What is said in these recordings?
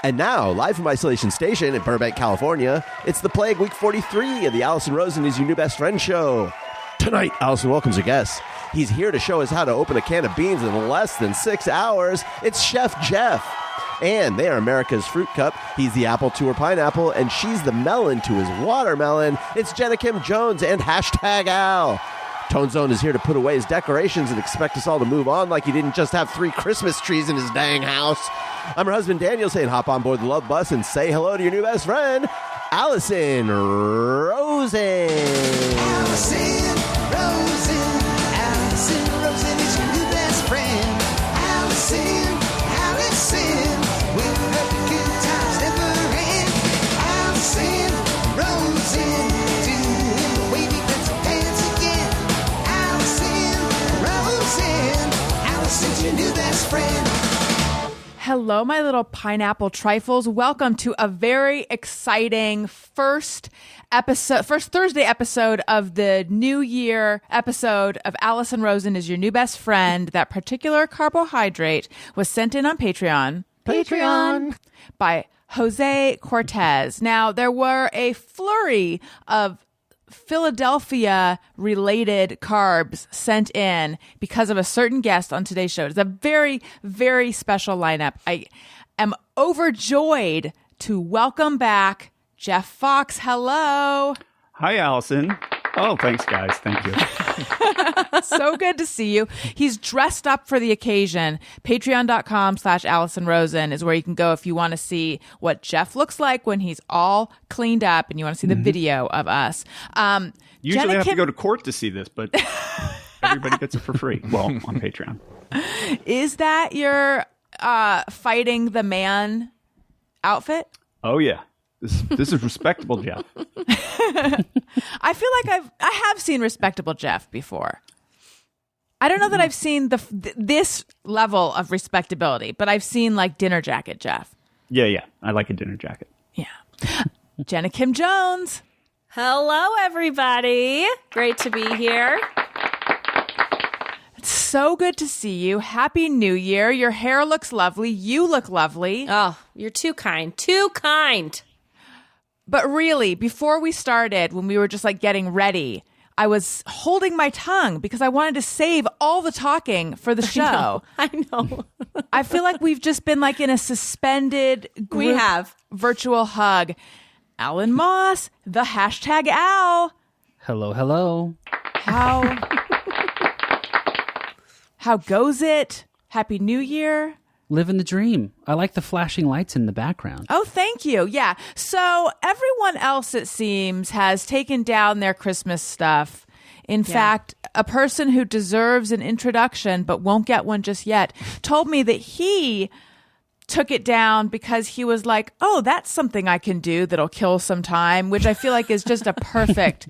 And now, live from Isolation Station in Burbank, California, it's the Plague Week 43 of the Allison Rosen is Your New Best Friend show. Tonight, Allison welcomes a guest. He's here to show us how to open a can of beans in less than 6 hours. It's Chef Jeff. And they are America's fruit cup. He's the apple to her pineapple, and she's the melon to his watermelon. It's Jenna Kim Jones and hashtag Al. Tone Zone is here to put away his decorations and expect us all to move on like he didn't just have 3 Christmas trees in his dang house. I'm her husband, Daniel, saying hop on board the love bus and say hello to your new best friend, Allison Rosen. Allison Rosen. Allison Rosen is your new best friend. Allison with her good times never end. Allison Rosen, doing the wavy pencil dance again. Allison Rosen, Allison's your new best friend. Hello, my little pineapple trifles. Welcome to a very exciting first Thursday episode of the New Year episode of Allison Rosen is Your New Best Friend. That particular carbohydrate was sent in on Patreon by Jose Cortez. Now, there were a flurry of Philadelphia-related carbs sent in because of a certain guest on today's show. It's a very, very special lineup. I am overjoyed to welcome back Jeff Fox. Hello. Hi, Allison. Oh, thanks, guys. Thank you. So good to see you. He's dressed up for the occasion. Patreon.com/Allison Rosen is where you can go if you want to see what Jeff looks like when he's all cleaned up and you want to see the video of us. Usually I have to go to court to see this, but everybody gets it for free. Well, on Patreon. Is that your fighting the man outfit? Oh, yeah. This is respectable, Jeff. I feel like I have seen respectable Jeff before. I don't know that I've seen this level of respectability, but I've seen like dinner jacket Jeff. Yeah. I like a dinner jacket. Yeah. Jenna Kim Jones. Hello, everybody. Great to be here. It's so good to see you. Happy New Year. Your hair looks lovely. You look lovely. Oh, you're too kind. Too kind. But really, before we started, when we were just like getting ready, I was holding my tongue because I wanted to save all the talking for the show. I know. I feel like we've just been like in a suspended group virtual hug. Alan Moss, the hashtag Al. Hello. How goes it? Happy New Year. Living the dream. I like the flashing lights in the background. Oh, thank you. Yeah. So everyone else, it seems, has taken down their Christmas stuff. In fact, a person who deserves an introduction but won't get one just yet told me that he took it down because he was like, oh, that's something I can do that'll kill some time, which I feel like is just a perfect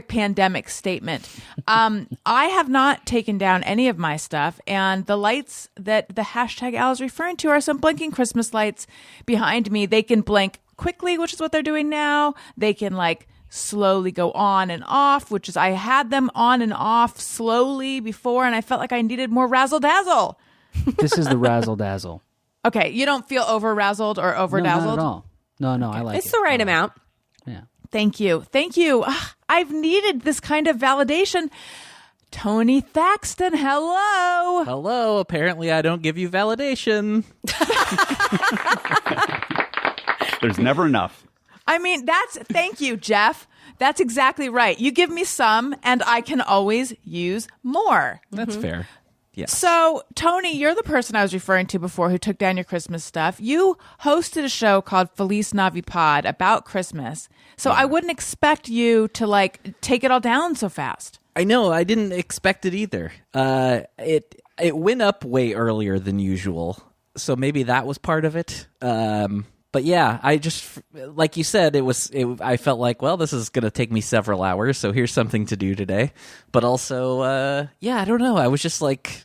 pandemic statement. I have not taken down any of my stuff, and the lights that the hashtag Al is referring to are some blinking Christmas lights behind me. They can blink quickly, which is what they're doing now. They can like slowly go on and off, which is I had them on and off slowly before, and I felt like I needed more razzle dazzle. This is the razzle dazzle. Okay, you don't feel over-razzled or over-dazzled? No, not at all. No, I like it. It's the right amount. Yeah. Thank you. I've needed this kind of validation. Tony Thaxton, hello. Hello. Apparently, I don't give you validation. There's never enough. I mean, thank you, Jeff. That's exactly right. You give me some, and I can always use more. That's fair. Yeah. So, Tony, you're the person I was referring to before who took down your Christmas stuff. You hosted a show called Feliz Navipod about Christmas. So I wouldn't expect you to like take it all down so fast. I know. I didn't expect it either. It went up way earlier than usual. So maybe that was part of it. But yeah, I just, like you said, I felt like, well, this is going to take me several hours, so here's something to do today. But also, I don't know. I was just like,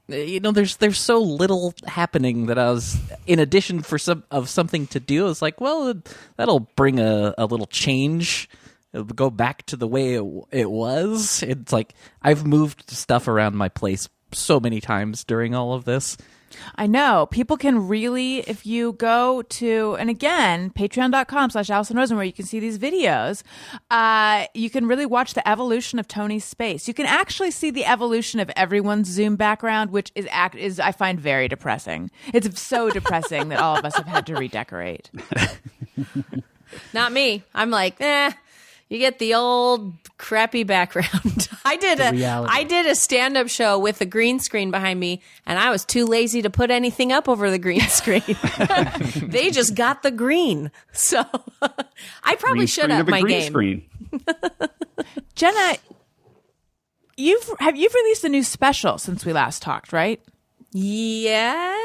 there's so little happening that I was, in addition of something to do, I was like, well, that'll bring a little change. It'll go back to the way it was. It's like, I've moved stuff around my place so many times during all of this. I know. People can really, if you go to, and again, patreon.com/Allison Rosen, where you can see these videos, you can really watch the evolution of Tony's space. You can actually see the evolution of everyone's Zoom background, which is I find very depressing. It's so depressing that all of us have had to redecorate. Not me. I'm like, you get the old crappy background. I did a stand-up show with a green screen behind me, and I was too lazy to put anything up over the green screen. They just got the green. So I probably should up my game. Screen. Jenna, you've released a new special since we last talked, right? Yes.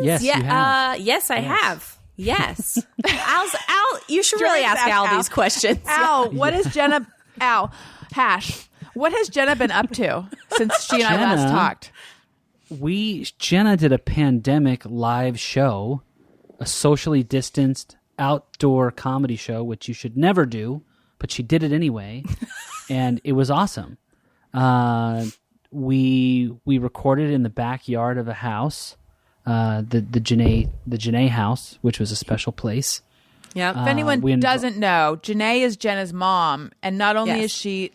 Yes, you have. Yes, I have. Yes. Al, you should really ask Al these questions. Al, what has Jenna what has Jenna been up to since she and I last talked? Jenna did a pandemic live show, a socially distanced outdoor comedy show, which you should never do, but she did it anyway, and it was awesome. We recorded in the backyard of a house, the Jenna house, which was a special place. Yeah. If anyone doesn't know, Janae is Jenna's mom, and not only is she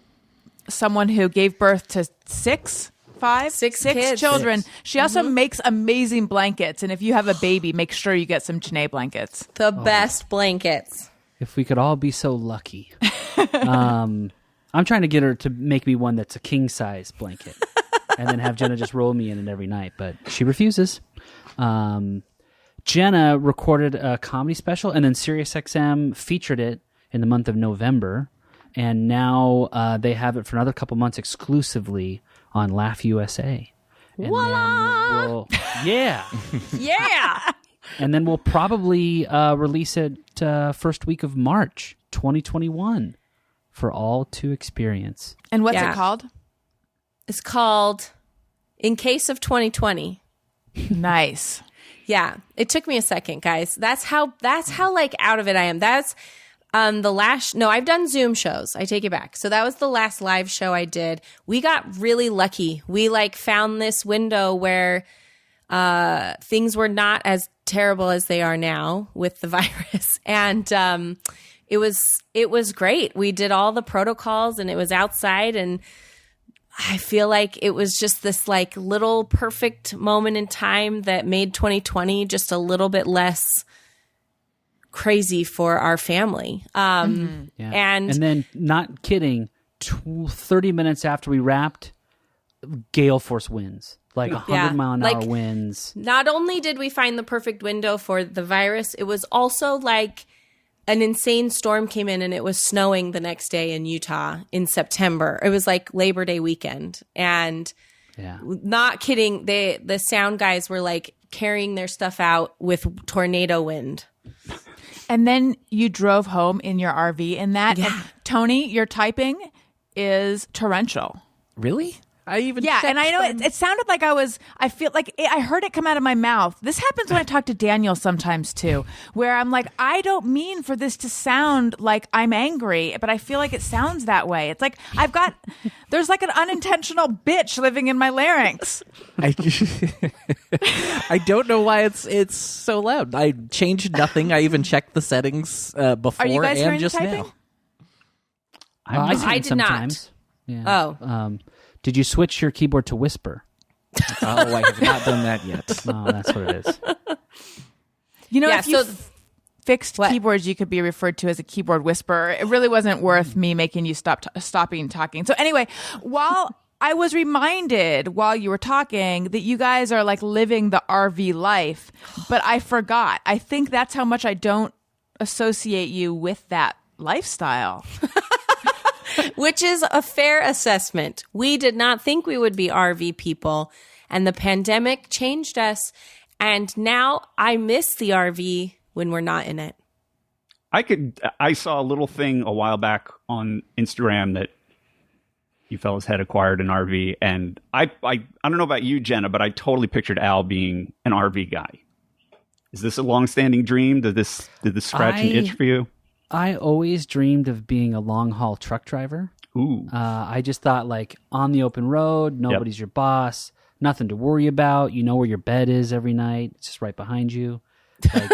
someone who gave birth to six kids. children, she also makes amazing blankets. And if you have a baby, make sure you get some Janae blankets. The best blankets. If we could all be so lucky. I'm trying to get her to make me one that's a king size blanket, and then have Jenna just roll me in it every night, but she refuses. Jenna recorded a comedy special, and then SiriusXM featured it in the month of November, and now they have it for another couple months exclusively on Laugh USA. And Voila! Yeah. And then we'll probably release it first week of March 2021 for all to experience. And what's it called? It's called In Case of 2020. Nice. Yeah, it took me a second, guys. That's how like out of it I am. That's the last. No, I've done Zoom shows. I take it back. So that was the last live show I did. We got really lucky. We like found this window where things were not as terrible as they are now with the virus, and it was great. We did all the protocols, and it was outside, and I feel like it was just this like little perfect moment in time that made 2020 just a little bit less crazy for our family. And then, not kidding, 30 minutes after we wrapped, gale force winds, like 100-mile-an-hour winds. Not only did we find the perfect window for the virus, it was also like an insane storm came in, and it was snowing the next day in Utah in September. It was like Labor Day weekend. And not kidding, the sound guys were like carrying their stuff out with tornado wind. And then you drove home in your RV in that. Yeah. And Tony, your typing is torrential. Really? I even and I know it sounded like I feel like I heard it come out of my mouth. This happens when I talk to Daniel sometimes too, where I'm like, I don't mean for this to sound like I'm angry, but I feel like it sounds that way. It's like there's like an unintentional bitch living in my larynx. I don't know why it's so loud. I changed nothing. I even checked the settings before Are you guys and hearing just the typing? now. I did not. Sometimes. Yeah. Oh. Did you switch your keyboard to whisper? Oh, I have not done that yet. Oh, that's what it is. You know, if you fixed keyboards, you could be referred to as a keyboard whisperer. It really wasn't worth me making you stopping talking. So anyway, while I was reminded while you were talking that you guys are like living the RV life, but I forgot. I think that's how much I don't associate you with that lifestyle. Which is a fair assessment. We did not think we would be RV people, and the pandemic changed us. And now I miss the RV when we're not in it. I saw a little thing a while back on Instagram that you fellas had acquired an RV, and I don't know about you, Jenna, but I totally pictured Al being an RV guy. Is this a long-standing dream? Did this scratch an itch for you? I always dreamed of being a long-haul truck driver. Ooh. I just thought, like, on the open road, nobody's your boss, nothing to worry about. You know where your bed is every night. It's just right behind you. Like,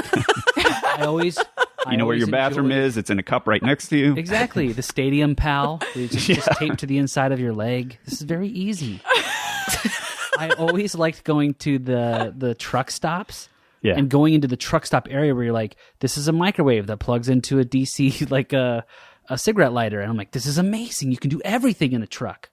You know where your bathroom is. It's in a cup right next to you. Exactly. The Stadium Pal. It's just taped to the inside of your leg. This is very easy. I always liked going to the truck stops and going into the truck stop area where you're like, this is a microwave that plugs into a DC, like a cigarette lighter. And I'm like, this is amazing. You can do everything in a truck.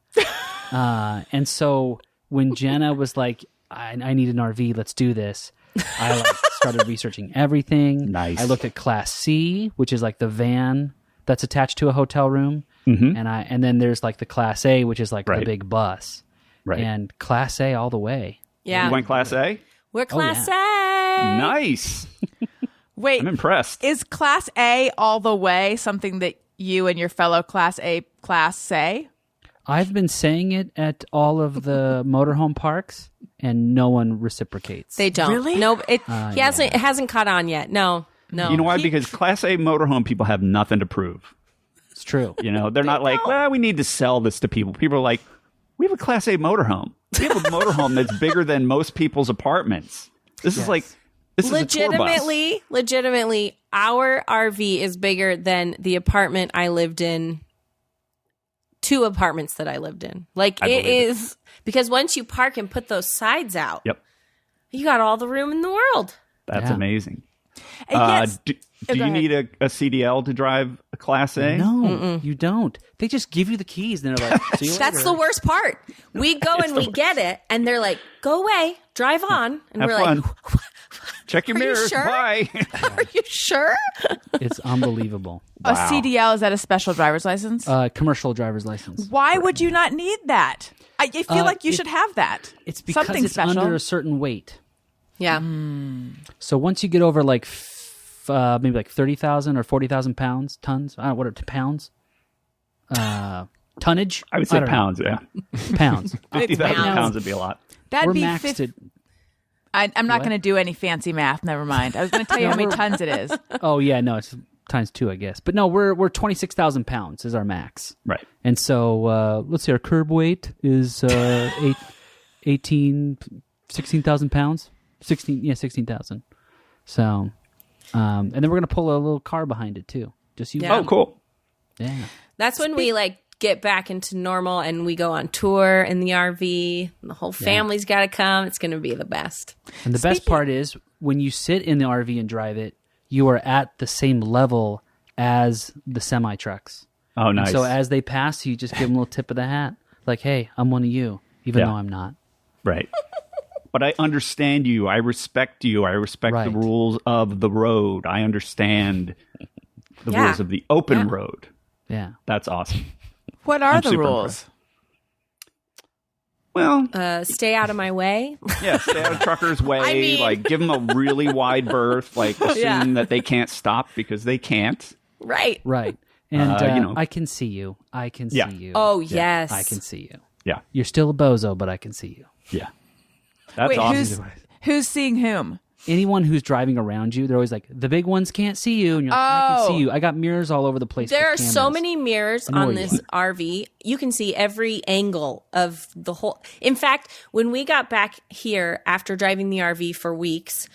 And so when Jenna was like, I need an RV, let's do this. I started researching everything. Nice. I looked at Class C, which is like the van that's attached to a hotel room, and then there's like the Class A, which is like the big bus. Right. And Class A all the way. Yeah. You went Class A? We're Class A. Nice. Wait, I'm impressed. is Class A all the way something that you and your fellow Class A class say? I've been saying it at all of the motorhome parks, and no one reciprocates. They don't. Really? No, it hasn't caught on yet. No. You know why? Because Class A motorhome people have nothing to prove. It's true. You know, they're not like, well, we need to sell this to people. People are like, we have a Class A motorhome. We have a motorhome that's bigger than most people's apartments. This is a tour bus. Legitimately, our RV is bigger than the apartment I lived in. 2 apartments that I lived in. Like, it is because once you park and put those sides out, you got all the room in the world. That's amazing. Yes. Do you need a CDL to drive a Class A? No, you don't. They just give you the keys, and they're like, see you That's later. the worst part. We go and we get it, and they're like, go away, drive on. And Have we're fun. like, Check your Are you mirrors. sure? Bye. are you sure? It's unbelievable. A CDL, is that a special driver's license? Commercial driver's license. Why would you not need that? I feel like you should have that. It's because something it's special. under a certain weight. Yeah. So once you get over like maybe like 30,000 or 40,000 pounds, tons, I don't know, what are pounds? Tonnage? I would say don't know. pounds, yeah. Pounds. 50,000 pounds. pounds would be a lot. That'd We're be maxed 50. at... I'm not What? going to do any fancy math. Never mind. I was going to tell you how many tons it is. Oh, yeah, no, it's times 2, I guess. But no, we're 26,000 pounds is our max. Right. And so let's see, our curb weight is 16,000 pounds. 16,000. So, and then we're going to pull a little car behind it too. Just you. Yeah. Oh, cool. Yeah. That's when we like get back into normal and we go on tour in the RV. The whole family's got to come. It's going to be the best. And the best part is when you sit in the RV and drive it, you are at the same level as the semi trucks. Oh, nice. And so as they pass, you just give them a little tip of the hat. Like, hey, I'm one of you, even though I'm not. Right. But I understand you. I respect you. I respect the Right. rules of the road. I understand the rules of the open road. Yeah. That's awesome. What are I'm the super rules? impressed. Well, Stay out of my way. yeah, stay out of truckers' way. I mean- like, give them a really wide berth. Like, assume that they can't stop because they can't. Right. Right. And you know. I can see you. I can Yeah. see you. Oh, yes. I can see you. Yeah, You're still a bozo, but I can see you. yeah. That's Wait, awesome. who's seeing whom? Anyone who's driving around you, they're always like, the big ones can't see you. And you're like, I can see you. I got mirrors all over the place. There are with so cameras. many mirrors know on where you this RV. You can see every angle of the whole. In fact, when we got back here after driving the RV for weeks,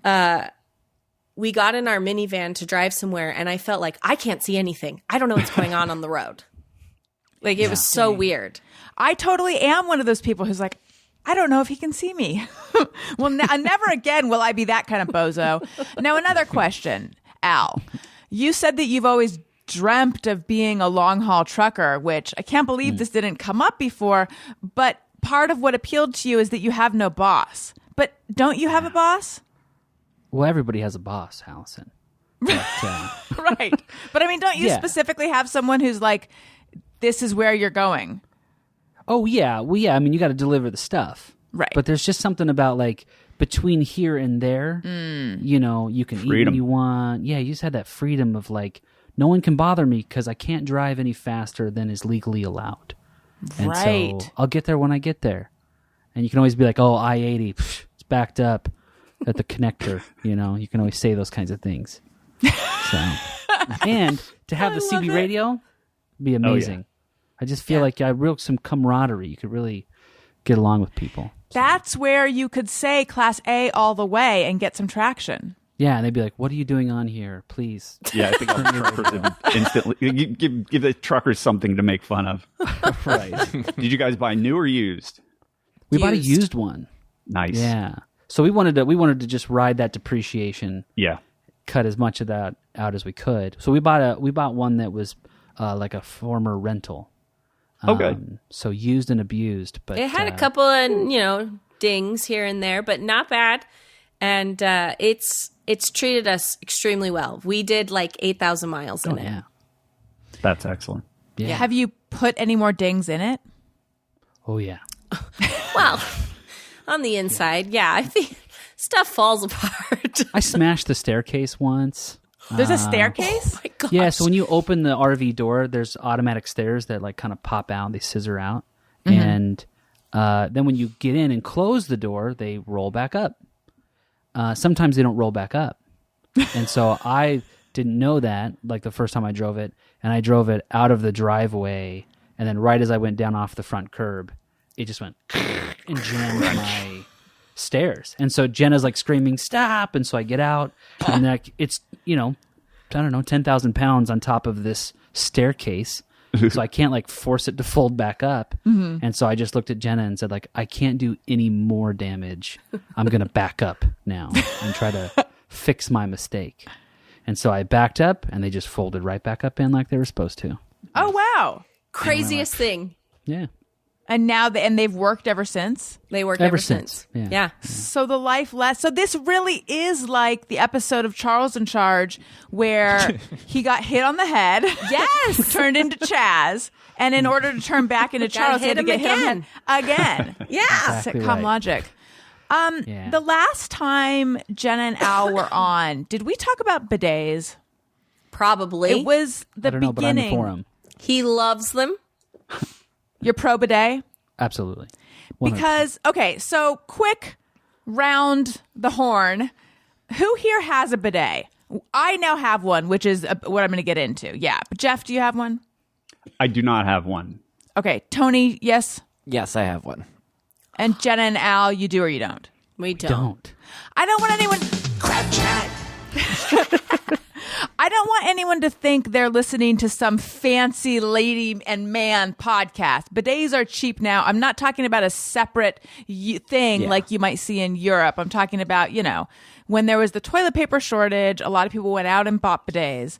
we got in our minivan to drive somewhere, and I felt like I can't see anything. I don't know what's going on the road. Like, it was so weird. I totally am one of those people who's like, I don't know if he can see me. Well, never again will I be that kind of bozo. Now, another question, Al. You said that you've always dreamt of being a long haul trucker, which I can't believe this didn't come up before. But part of what appealed to you is that you have no boss. But don't you have a boss? Well, everybody has a boss, Allison. But, Right. But I mean, don't you Yeah. specifically have someone who's like, this is where you're going? oh, yeah. Well, yeah. I mean, you got to deliver the stuff. Right. But there's just something about like between here and there, you know, you can eat Freedom. when you want. Yeah. You just had that freedom of like, no one can bother me because I can't drive any faster than is legally allowed. And Right. so I'll get there when I get there. And you can always be like, oh, I-80, psh, it's backed up at the connector. You know, you can always say those kinds of things. So, and to have the CB radio be amazing. I just feel like I real some camaraderie. You could really get along with people. That's where you could say Class A all the way and get some traction. Yeah, and they'd be like, "What are you doing on here? Please." Yeah, I think all the truckers would instantly give the truckers something to make fun of. Right. Did you guys buy new or used? We bought a used one. Nice. Yeah. So we wanted to just ride that depreciation. Yeah. Cut as much of that out as we could. So we bought one that was like a former rental. Okay. So used and abused, but It had a couple of, dings here and there, but not bad. And it's treated us extremely well. We did like 8,000 miles in it. Yeah. That's excellent. Yeah. Have you put any more dings in it? Oh yeah. Well, on the inside, yeah, I think stuff falls apart. I smashed the staircase once. There's a staircase? Oh my gosh. Yeah, so when you open the RV door, there's automatic stairs that like kind of pop out. They scissor out. Mm-hmm. And then when you get in and close the door, they roll back up. Sometimes they don't roll back up. And so I didn't know that like the first time I drove it. And I drove it out of the driveway. And then right as I went down off the front curb, it just went and jammed my stairs. And so Jenna's like screaming, "Stop!" And so I get out, and like it's, I don't know, 10,000 pounds on top of this staircase. So I can't like force it to fold back up. Mm-hmm. And so I just looked at Jenna and said, like, I can't do any more damage. I'm going to back up now and try to fix my mistake. And so I backed up, and they just folded right back up in like they were supposed to. Oh, wow. Craziest thing. Yeah. And now they've worked ever since? They work Ever ever since. since. Yeah. So the life less. So this really is like the episode of Charles in Charge where he got hit on the head. Yes. Turned into Chaz. And in order to turn back into Charles, he had to hit get him hit on the head again. Yeah. Exactly Sitcom right. logic. Yeah. The last time Jenna and Al were on, did we talk about bidets? Probably. It was the I don't know, but I'm beginning. for him. He loves them. You're pro bidet? Absolutely. 100%. Because, okay, so quick round the horn. Who here has a bidet? I now have one, which is what I'm going to get into. Yeah. But Jeff, do you have one? I do not have one. Okay. Tony, yes. Yes, I have one. And Jenna and Al, you do or you don't? We don't. I don't want anyone... Crap chat. I don't want anyone to think they're listening to some fancy lady and man podcast. Bidets are cheap now. I'm not talking about a separate thing like you might see in Europe. I'm talking about, when there was the toilet paper shortage, a lot of people went out and bought bidets.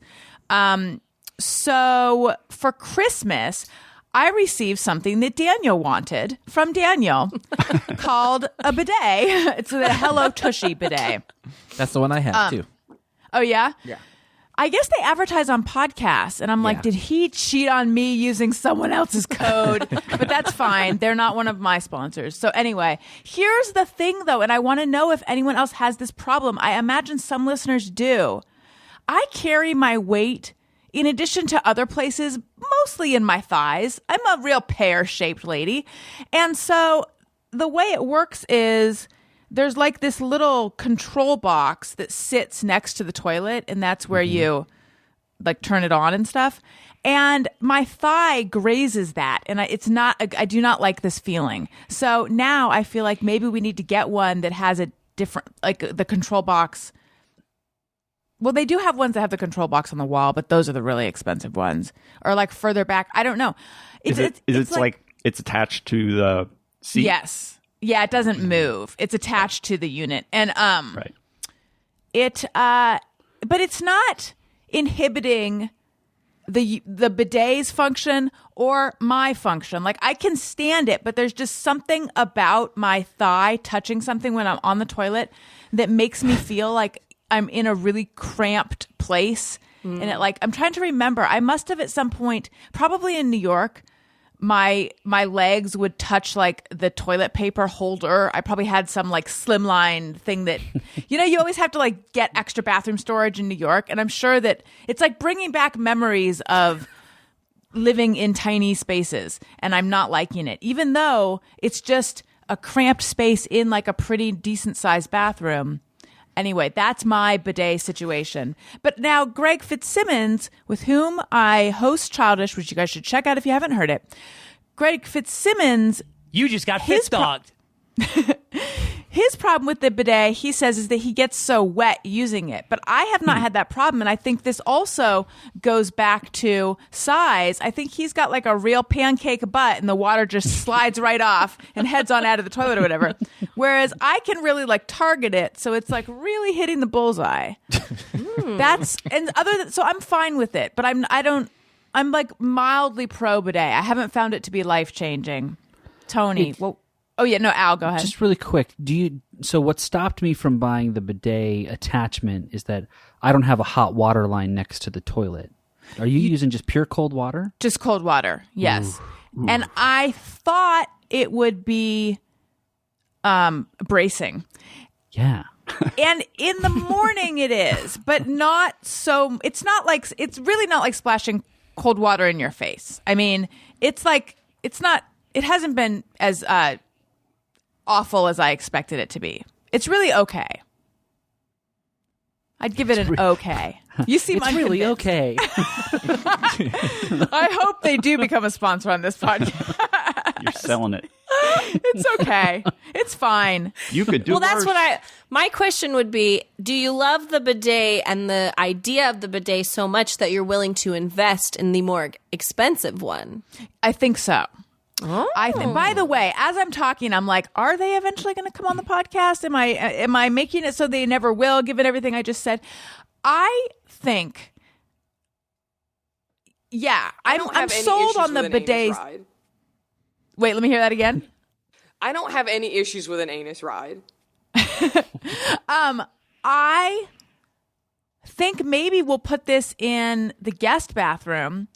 So for Christmas, I received something that Daniel wanted from Daniel called a bidet. It's the Hello Tushy bidet. That's the one I have too. Oh, yeah? Yeah. I guess they advertise on podcasts, and I'm like, did he cheat on me using someone else's code? But that's fine. They're not one of my sponsors. So anyway, here's the thing, though, and I want to know if anyone else has this problem. I imagine some listeners do. I carry my weight in addition to other places, mostly in my thighs. I'm a real pear-shaped lady. And so the way it works is... there's like this little control box that sits next to the toilet, and that's where you like turn it on and stuff. And my thigh grazes that, and I do not like this feeling. So now I feel like maybe we need to get one that has a different, like the control box. Well, they do have ones that have the control box on the wall, but those are the really expensive ones, or like further back. I don't know. Is it like it's attached to the seat? Yes. Yeah, it doesn't move. It's attached to the unit. And Right. But it's not inhibiting the bidet's function or my function. Like I can stand it, but there's just something about my thigh touching something when I'm on the toilet that makes me feel like I'm in a really cramped place. And I'm trying to remember, I must have at some point, probably in New York, my legs would touch like the toilet paper holder. I probably had some like slimline thing that, you always have to like get extra bathroom storage in New York. And I'm sure that it's like bringing back memories of living in tiny spaces. And I'm not liking it, even though it's just a cramped space in like a pretty decent sized bathroom. Anyway, that's my bidet situation. But now Greg Fitzsimmons, with whom I host Childish, which you guys should check out if you haven't heard it. Greg Fitzsimmons. You just got His Fitz-dogged. His problem with the bidet, he says, is that he gets so wet using it. But I have not had that problem. And I think this also goes back to size. I think he's got like a real pancake butt and the water just slides right off and heads on out of the toilet or whatever. Whereas I can really like target it. So it's like really hitting the bullseye. So I'm fine with it. But I'm like mildly pro bidet. I haven't found it to be life changing. Tony, Al, go ahead. Just really quick, so what stopped me from buying the bidet attachment is that I don't have a hot water line next to the toilet. Are you using just pure cold water? Just cold water, yes. Ooh. And I thought it would be bracing. Yeah. And in the morning it is, but not so. It's really not like splashing cold water in your face. I mean, it hasn't been as awful as I expected it to be. It's really okay. I'd give it an okay. You seem it's really unconvinced. Okay. I hope they do become a sponsor on this podcast. You're selling it. It's okay. It's fine. You could do Well, that's worse. my question would be, do you love the bidet and the idea of the bidet so much that you're willing to invest in the more expensive one? I think so. By the way, as I'm talking, I'm like, are they eventually going to come on the podcast? Am I making it so they never will, given everything I just said? I think, I'm sold on the bidets. Wait, let me hear that again. I don't have any issues with an anus ride. I think maybe we'll put this in the guest bathroom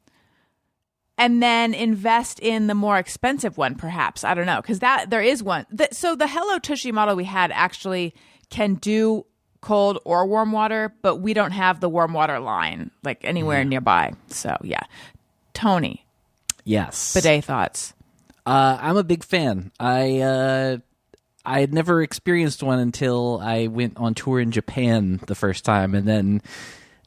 and then invest in the more expensive one, perhaps. I don't know, because there is one. So the Hello Tushy model we had actually can do cold or warm water, but we don't have the warm water line like anywhere nearby. So yeah, Tony. Yes. Bidet thoughts. I'm a big fan. I had never experienced one until I went on tour in Japan the first time, and then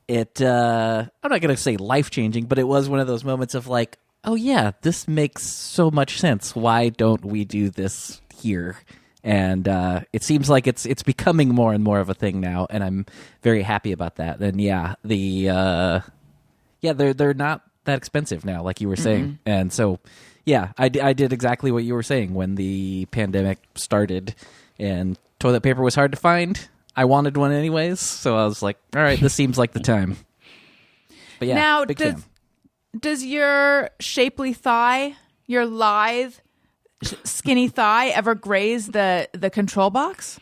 it, I'm not going to say life-changing, but it was one of those moments of like, oh yeah, this makes so much sense. Why don't we do this here? And it seems like it's becoming more and more of a thing now, and I'm very happy about that. And they're not that expensive now, like you were saying. And so, yeah, I did exactly what you were saying when the pandemic started and toilet paper was hard to find. I wanted one anyways, so I was like, all right, this seems like the time. But yeah, now, big fan. Does your shapely thigh, your lithe, skinny thigh, ever graze the control box?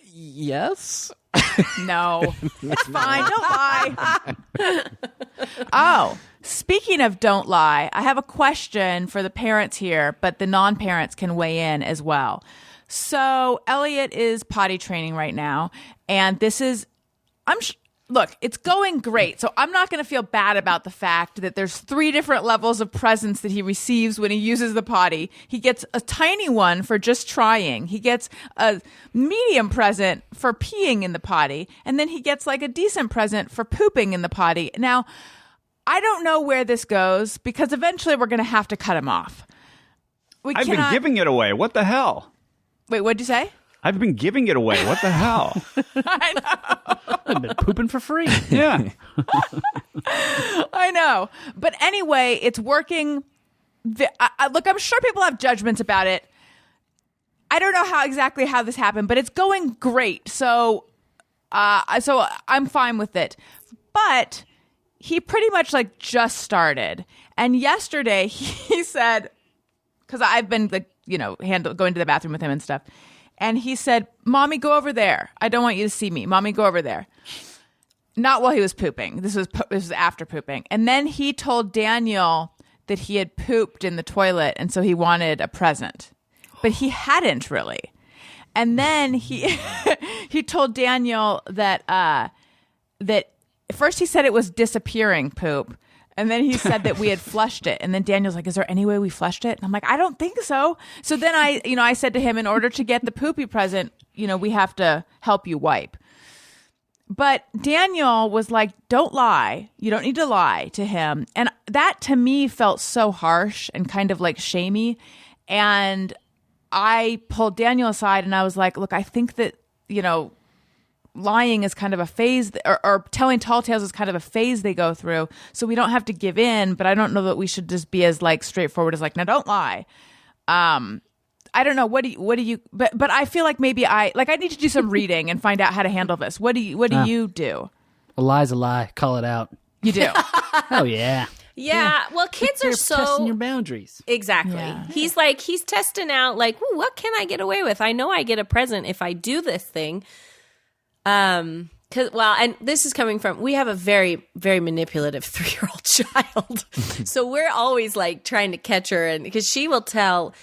Yes. No. It's fine. Don't lie. Oh, speaking of don't lie, I have a question for the parents here, but the non-parents can weigh in as well. So Elliot is potty training right now, and this is, look, it's going great. So I'm not going to feel bad about the fact that there's 3 different levels of presents that he receives when he uses the potty. He gets a tiny one for just trying. He gets a medium present for peeing in the potty. And then he gets like a decent present for pooping in the potty. Now, I don't know where this goes because eventually we're going to have to cut him off. I've been giving it away. What the hell? Wait, what'd you say? I've been giving it away. What the hell? I know. I've been pooping for free. Yeah. I know. But anyway, it's working. Look, I'm sure people have judgments about it. I don't know exactly how this happened, but it's going great. So I'm fine with it. But he pretty much like just started. And yesterday he said, because I've been like, going to the bathroom with him and stuff. And he said, Mommy, go over there. I don't want you to see me. Mommy, go over there. Not while he was pooping. This was after pooping. And then he told Daniel that he had pooped in the toilet, and so he wanted a present. But he hadn't really. And then he told Daniel that first he said it was disappearing poop. And then he said that we had flushed it. And then Daniel's like, is there any way we flushed it? And I'm like, I don't think so. So then I said to him, in order to get the poopy present, we have to help you wipe. But Daniel was like, don't lie. You don't need to lie to him. And that to me felt so harsh and kind of like shamey. And I pulled Daniel aside and I was like, look, I think that, lying is kind of a phase, or telling tall tales is kind of a phase they go through. So we don't have to give in, but I don't know that we should just be as like straightforward as like, now don't lie. I don't know. What do you, but I feel like maybe I need to do some reading and find out how to handle this. What do you do? A lie's a lie. Call it out. You do. Oh, yeah. Yeah. Well, kids You're are so testing your boundaries. Exactly. Yeah. He's testing out like, ooh, what can I get away with? I know I get a present if I do this thing. And this is coming from, we have a very, very manipulative 3-year-old child. So we're always like trying to catch her, and because she will tell,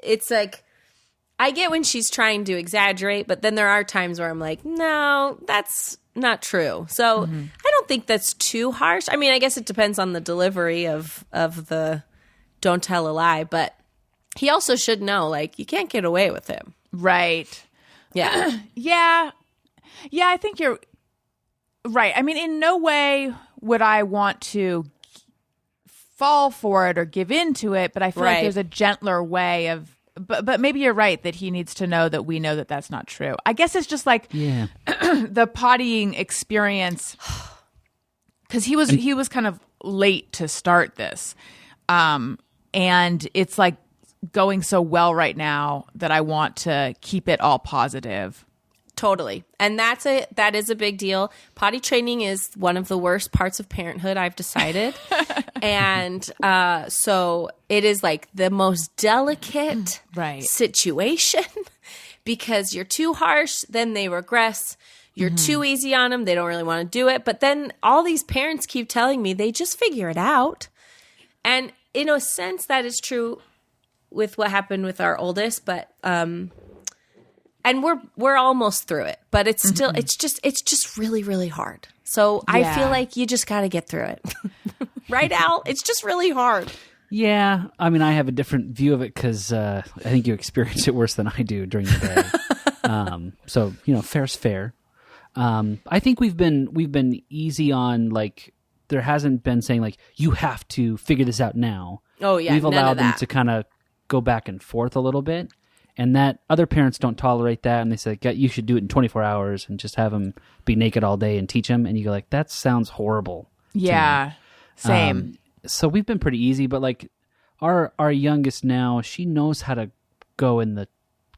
it's like, I get when she's trying to exaggerate, but then there are times where I'm like, no, that's not true. So I don't think that's too harsh. I mean, I guess it depends on the delivery of the don't tell a lie, but he also should know, like, you can't get away with him. Right. Yeah. Yeah, I think you're right. I mean, in no way would I want to fall for it or give in to it, but I feel like there's a gentler way of, but maybe you're right that he needs to know that we know that that's not true. I guess it's just like the pottying experience, because he was kind of late to start this. And it's like going so well right now that I want to keep it all positive. Totally. And that is a big deal. Potty training is one of the worst parts of parenthood, I've decided. And so it is like the most delicate situation, because you're too harsh, then they regress. You're too easy on them, they don't really want to do it. But then all these parents keep telling me they just figure it out. And in a sense, that is true with what happened with our oldest, but and we're almost through it, but it's still it's just really, really hard. So I feel like you just got to get through it. Right, Al? It's just really hard. Yeah. I mean, I have a different view of it because I think you experience it worse than I do during the day. So, fair's fair. I think we've been easy on, like, there hasn't been saying, like, you have to figure this out now. Oh, yeah. We've none allowed of them that. to kind of go back and forth a little bit. And that other parents don't tolerate that, and they say, you should do it in 24 hours and just have them be naked all day and teach them. And you go like, that sounds horrible. Yeah, same. So we've been pretty easy, but like our youngest now, she knows how to go in the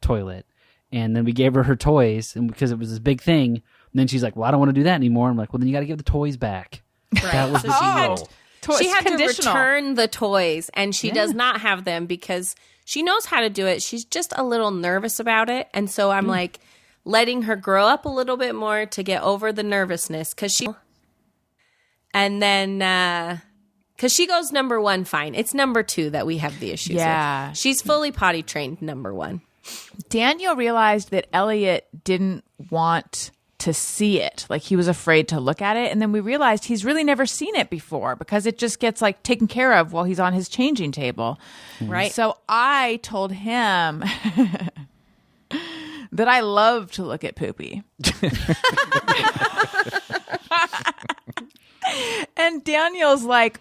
toilet. And then we gave her toys, and because it was this big thing, and then she's like, well, I don't want to do that anymore. I'm like, well, then you got to give the toys back. Right. That was the deal. She had to conditional. return the toys, and she does not have them because she knows how to do it. She's just a little nervous about it. And so I'm like letting her grow up a little bit more to get over the nervousness. And then, because she goes number 1 fine. It's number 2 that we have the issues with. She's fully potty trained, number 1. Daniel realized that Elliot didn't want to see it. Like, he was afraid to look at it. And then we realized he's really never seen it before because it just gets like taken care of while he's on his changing table. Right. So I told him that I love to look at poopy. And Daniel's like,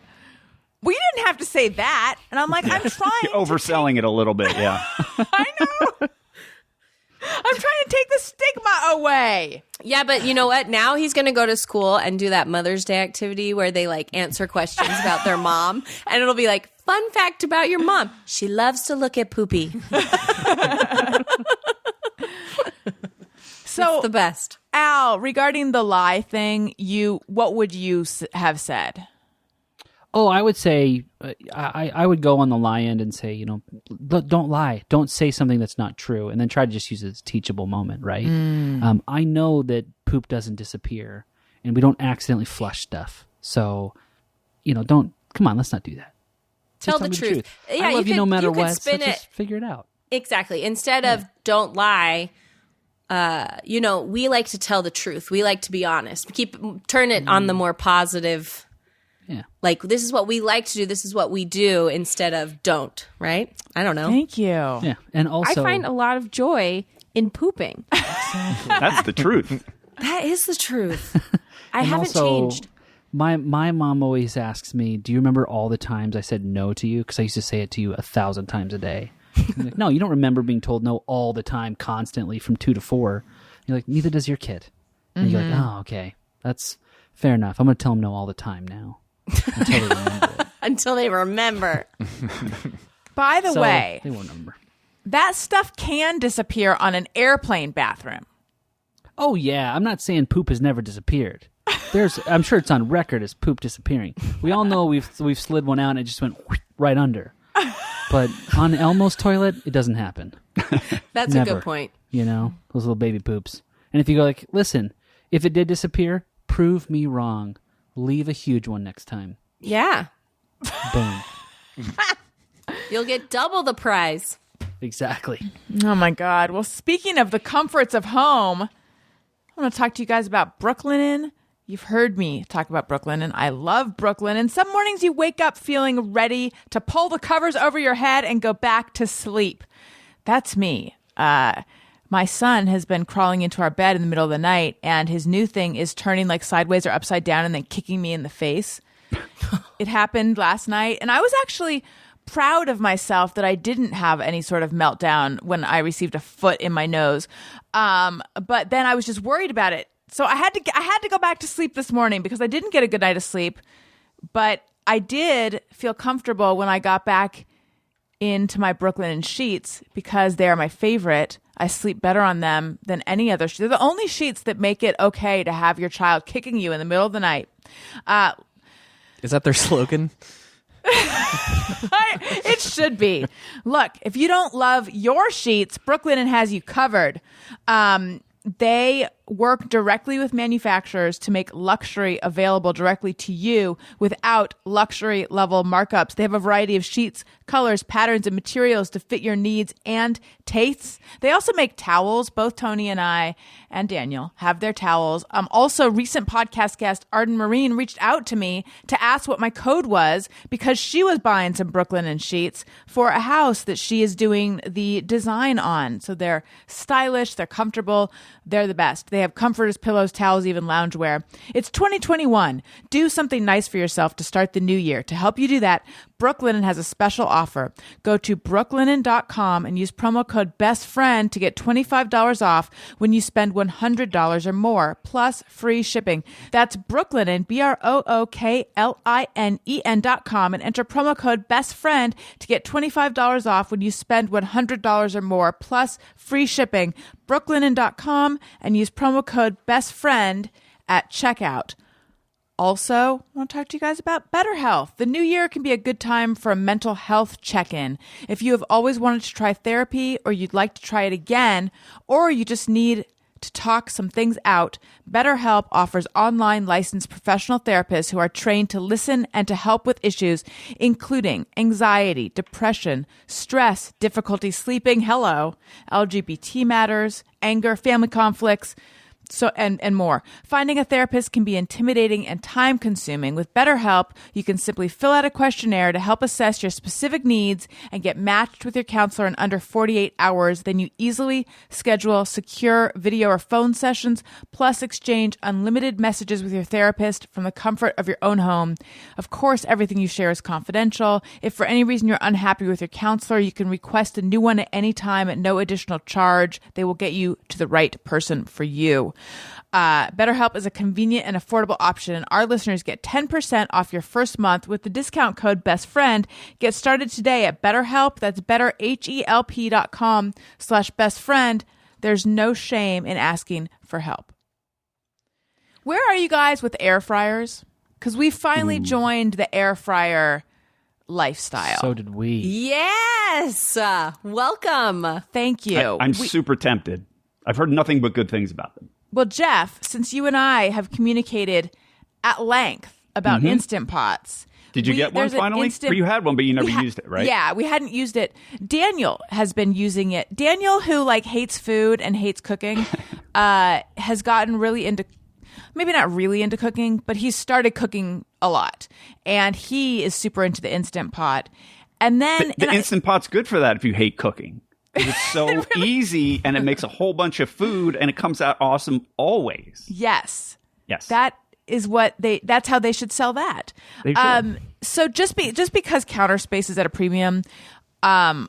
we didn't have to say that. And I'm like, I'm trying. You're overselling it a little bit, yeah. I know. I'm trying to take the stigma away. Yeah, but you know what? Now he's going to go to school and do that Mother's Day activity where they like answer questions about their mom. And it'll be like, fun fact about your mom. She loves to look at poopy. So it's the best. Al, regarding the lie thing, what would you have said? Oh, I would say I would go on the lie end and say, don't lie. Don't say something that's not true, and then try to just use it as a teachable moment, right? I know that poop doesn't disappear, and we don't accidentally flush stuff. So, come on, let's not do that. Tell Just the me truth. Yeah, I love you no matter what. So spin just figure it out. Exactly. Instead of don't lie, we like to tell the truth. We like to be honest. Turn it on the more positive. Yeah. Like, this is what we like to do. This is what we do instead of don't, right? I don't know. Thank you. Yeah. And also, I find a lot of joy in pooping. That's the truth. That is the truth. I and haven't also, changed. My mom always asks me, do you remember all the times I said no to you? Because I used to say it to you 1,000 times a day. You're like, no, you don't remember being told no all the time, constantly from 2 to 4. You're like, neither does your kid. And you're like, oh, okay, that's fair enough. I'm going to tell them no all the time now until they remember it. Until they remember. By the way, they won't remember. that stuff can disappear on an airplane bathroom. Oh yeah, I'm not saying poop has never disappeared. I'm sure it's on record as poop disappearing. We all know we've slid one out and it just went right under. But on Elmo's toilet, it doesn't happen. That's Never. a good point. You know, those little baby poops. And if you go like, listen, if it did disappear, prove me wrong. Leave a huge one next time. Yeah. Boom. You'll get double the prize. Exactly. Oh my God. Well, speaking of the comforts of home, I want to talk to you guys about Brooklinen. You've heard me talk about Brooklinen. I love Brooklinen. Some mornings you wake up feeling ready to pull the covers over your head and go back to sleep. That's me. My son has been crawling into our bed in the middle of the night, and his new thing is turning like sideways or upside down and then kicking me in the face. It happened last night, and I was actually proud of myself that I didn't have any sort of meltdown when I received a foot in my nose. But then I was just worried about it. So I had to go back to sleep this morning because I didn't get a good night of sleep. But I did feel comfortable when I got back into my Brooklinen sheets because they are my favorite. I sleep better on them than any other sheet. They're the only sheets that make it okay to have your child kicking you in the middle of the night. Is that their slogan? It should be. Look, if you don't love your sheets, Brooklinen has you covered. They work directly with manufacturers to make luxury available directly to you without luxury level markups. They have a variety of sheets, colors, patterns, and materials to fit your needs and tastes. They also make towels. Both Tony and I and Daniel have their towels. Also, recent podcast guest Arden Marine reached out to me to ask what my code was because she was buying some Brooklinen sheets for a house that she is doing the design on. So they're stylish, they're comfortable, they're the best. They have comforters, pillows, towels, even loungewear. It's 2021. Do something nice for yourself to start the new year. To help you do that, Brooklinen has a special offer. Go to brooklinen.com and use promo code BESTFRIEND to get $25 off when you spend $100 or more, plus free shipping. That's Brooklinen, BROOKLINEN.com, and enter promo code BESTFRIEND to get $25 off when you spend $100 or more, plus free shipping. Brooklinen.com and use promo code BESTFRIEND at checkout. Also, I want to talk to you guys about Better Health. The new year can be a good time for a mental health check-in. If you have always wanted to try therapy, or you'd like to try it again, or you just need to talk some things out, BetterHelp offers online licensed professional therapists who are trained to listen and to help with issues including anxiety, depression, stress, difficulty sleeping, LGBT matters, anger, family conflicts, and more. Finding a therapist can be intimidating and time-consuming. With BetterHelp, you can simply fill out a questionnaire to help assess your specific needs and get matched with your counselor in under 48 hours. Then you easily schedule secure video or phone sessions, plus exchange unlimited messages with your therapist from the comfort of your own home. Of course, everything you share is confidential. If for any reason you're unhappy with your counselor, you can request a new one at any time at no additional charge. They will get you to the right person for you. BetterHelp is a convenient and affordable option, and our listeners get 10% off your first month with the discount code BESTFRIEND. Get started today at BetterHelp. That's betterhelp.com/bestfriend. There's no shame in asking for help. Where are you guys with air fryers? Because we finally joined the air fryer lifestyle. So did we. Yes. Welcome. Thank you. I'm super tempted. I've heard nothing but good things about them. Well, Jeff, since you and I have communicated at length about Instant Pots. Did you get one finally? Or you had one, but you never used it, right? Yeah, we hadn't used it. Daniel has been using it. Daniel, who hates food and hates cooking, has gotten really into, maybe not really into cooking, but he's started cooking a lot. And he is super into the Instant Pot. And then the Instant Pot's good for that if you hate cooking. It's so easy, and it makes a whole bunch of food, and it comes out awesome always. Yes. That is that's how they should sell that. They should. So just because counter space is at a premium,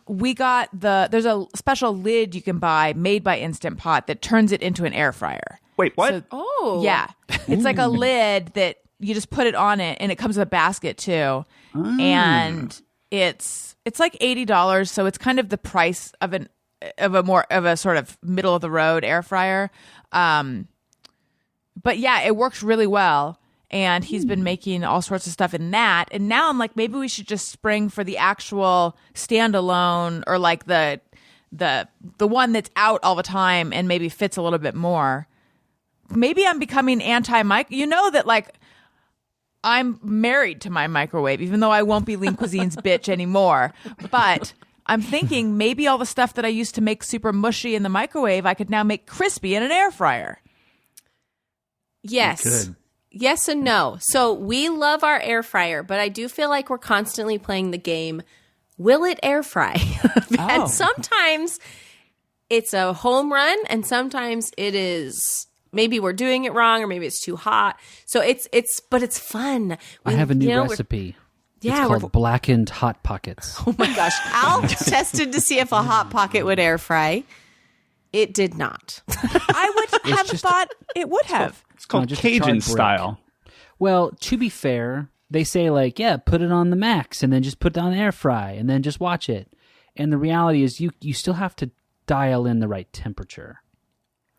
we got there's a special lid you can buy made by Instant Pot that turns it into an air fryer. Wait, what? So- Oh. Yeah. It's like a lid that you just put it on it, and it comes with a basket too. And it's like $80, so it's kind of the price of a sort of middle of the road air fryer. But yeah, it works really well. And he's been making all sorts of stuff in that. And now I'm like, maybe we should just spring for the actual standalone, or like the one that's out all the time and maybe fits a little bit more. Maybe I'm becoming anti-mic. You know that, like, I'm married to my microwave, even though I won't be Lean Cuisine's bitch anymore. But I'm thinking maybe all the stuff that I used to make super mushy in the microwave, I could now make crispy in an air fryer. Yes. Good. Yes and no. So we love our air fryer, but I do feel like we're constantly playing the game, will it air fry? And sometimes it's a home run, and sometimes it is maybe we're doing it wrong, or maybe it's too hot. So but it's fun. I have a new recipe. Yeah, it's called blackened hot pockets. Oh my gosh. Al tested to see if a hot pocket would air fry. It did not. I would have thought it would have. It's called just a charred Cajun brick. style. Well, to be fair, they say like, yeah, put it on the max and then just put it on the air fry and then just watch it. And the reality is you still have to dial in the right temperature.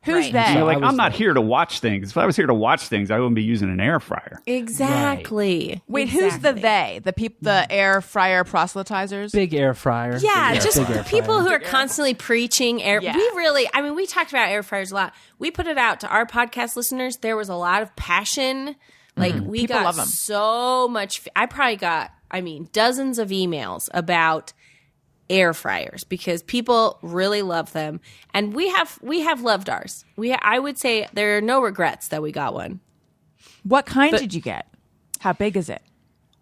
Who's Right. they? You're like, I was I'm not like- here to watch things. If I was here to watch things, I wouldn't be using an air fryer. Exactly. Wait, who's the they? The air fryer proselytizers? Big air fryer. Yeah, Big just air people fryer. who are constantly preaching air. Yeah. We talked about air fryers a lot. We put it out to our podcast listeners. There was a lot of passion. Like we People got love 'em. so much. I probably got, dozens of emails about air fryers because people really love them, and we have loved ours. I would say there are no regrets that we got one. What kind did you get? How big is it?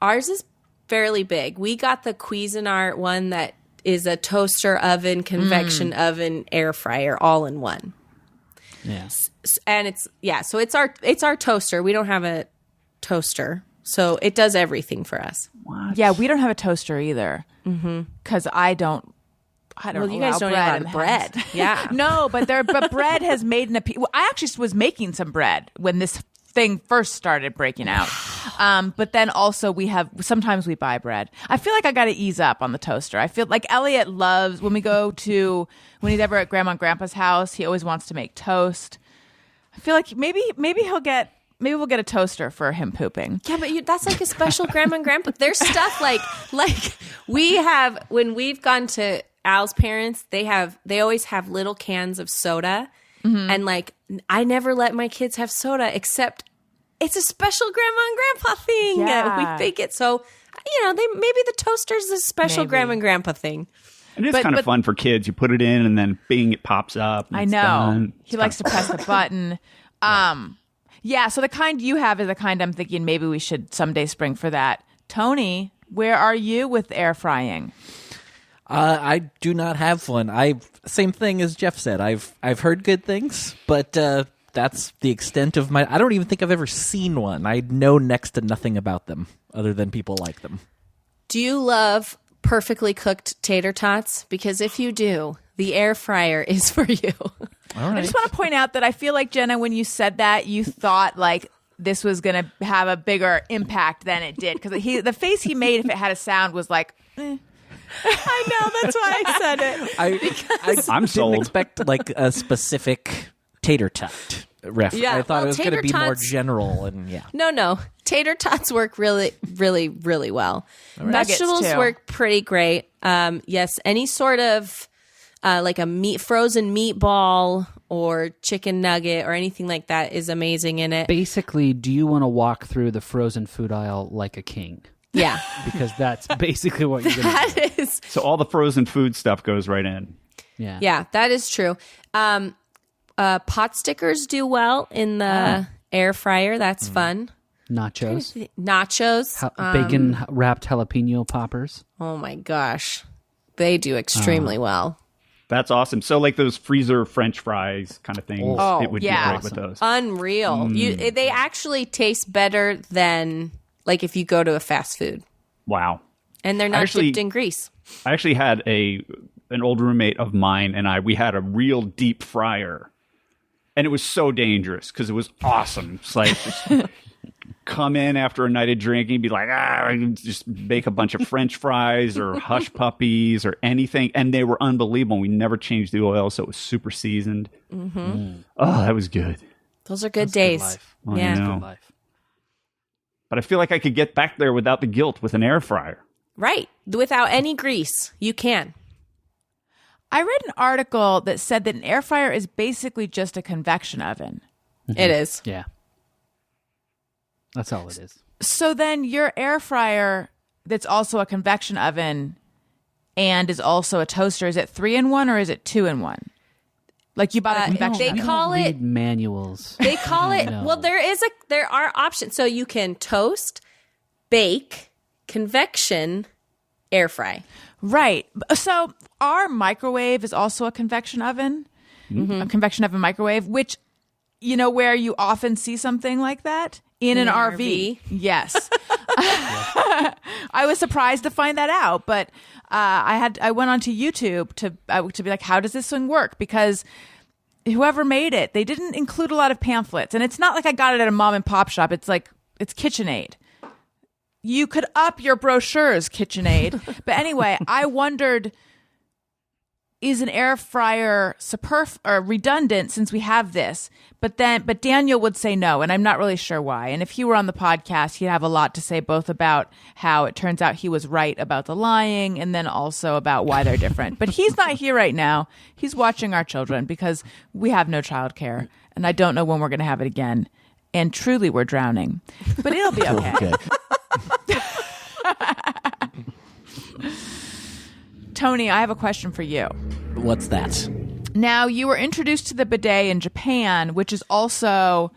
Ours is fairly big. We got the Cuisinart one that is a toaster oven, convection oven, air fryer, all in one. Yeah. And so it's our toaster. We don't have a toaster, so it does everything for us. Yeah, we don't have a toaster either. Because I don't. Well, you guys allow don't bread have in the bread. house. Yeah. No, but bread has made I actually was making some bread when this thing first started breaking out. But then also sometimes we buy bread. I feel like I got to ease up on the toaster. I feel like Elliot loves when he's ever at Grandma and Grandpa's house, he always wants to make toast. I feel like maybe we'll get a toaster for him pooping. Yeah, but that's like a special grandma and grandpa. There's stuff like we have when we've gone to Al's parents. They always have little cans of soda, and like I never let my kids have soda except it's a special grandma and grandpa thing. Yeah. We think it so. Maybe the toaster's a special Maybe. grandma and grandpa thing. It is kind of fun for kids. You put it in, and then bing, it pops up. and I it's know. done. He likes to press the button. Yeah, so the kind you have is the kind I'm thinking maybe we should someday spring for that. Tony, where are you with air frying? I do not have one. Same thing as Jeff said. I've heard good things, but that's the extent of my. I don't even think I've ever seen one. I know next to nothing about them other than people like them. Do you love perfectly cooked tater tots? Because if you do, the air fryer is for you. I just want to point out that I feel like, Jenna, when you said that, you thought like this was going to have a bigger impact than it did. Because the face he made, if it had a sound, was like, eh. I know, that's why I said it. I'm didn't sold. expect like a specific tater tot reference. Yeah, I thought well, it was going to tater be more tots- general and yeah. No. Tater tots work really, really, really well. Nuggets, Vegetables too. work pretty great. Yes, any sort of like a frozen meatball or chicken nugget or anything like that is amazing in it. Basically, do you want to walk through the frozen food aisle like a king? Yeah. Because that's basically what you're going to do. That is, So all the frozen food stuff goes right in. yeah, that is true. Pot stickers do well in the air fryer. That's fun. Nachos. Nachos. Bacon wrapped jalapeno poppers. Oh my gosh. They do extremely well. That's awesome. So like those freezer French fries kind of things, Oh, it would yeah. be great with those. Unreal. They actually taste better than like if you go to a fast food. Wow. And they're not Actually- dipped in grease. I actually had an old roommate of mine and we had a real deep fryer. And it was so dangerous because it was awesome. It's like just come in after a night of drinking, be like, I can just make a bunch of French fries or hush puppies or anything. And they were unbelievable. We never changed the oil, so it was super seasoned. Oh, that was good. Those are good days. life. Yeah. I know. Good life. But I feel like I could get back there without the guilt with an air fryer. Right. Without any grease, you can. I read an article that said that an air fryer is basically just a convection oven. It is. Yeah. That's all it is. So then your air fryer that's also a convection oven and is also a toaster, is it 3-in-1 or is it 2-in-1? Like you bought a convection They oven. call it Read manuals. They call it No. well. There are options. So you can toast, bake, convection, air fry. Right. So our microwave is also a convection oven, a convection oven microwave, which, you know, where you often see something like that in an RV. Yes. I was surprised to find that out, but I went onto YouTube to be like, how does this thing work? Because whoever made it, they didn't include a lot of pamphlets, and it's not like I got it at a mom and pop shop. It's like it's KitchenAid. You could up your brochures, KitchenAid. But anyway, I wondered, is an air fryer or redundant since we have this? But Daniel would say no, and I'm not really sure why. And if he were on the podcast, he'd have a lot to say both about how it turns out he was right about the lying and then also about why they're different. But he's not here right now. He's watching our children because we have no childcare, and I don't know when we're going to have it again. And truly, we're drowning. But it'll be okay. Okay. Tony, I have a question for you. What's that? Now, you were introduced to the bidet in Japan, which is also,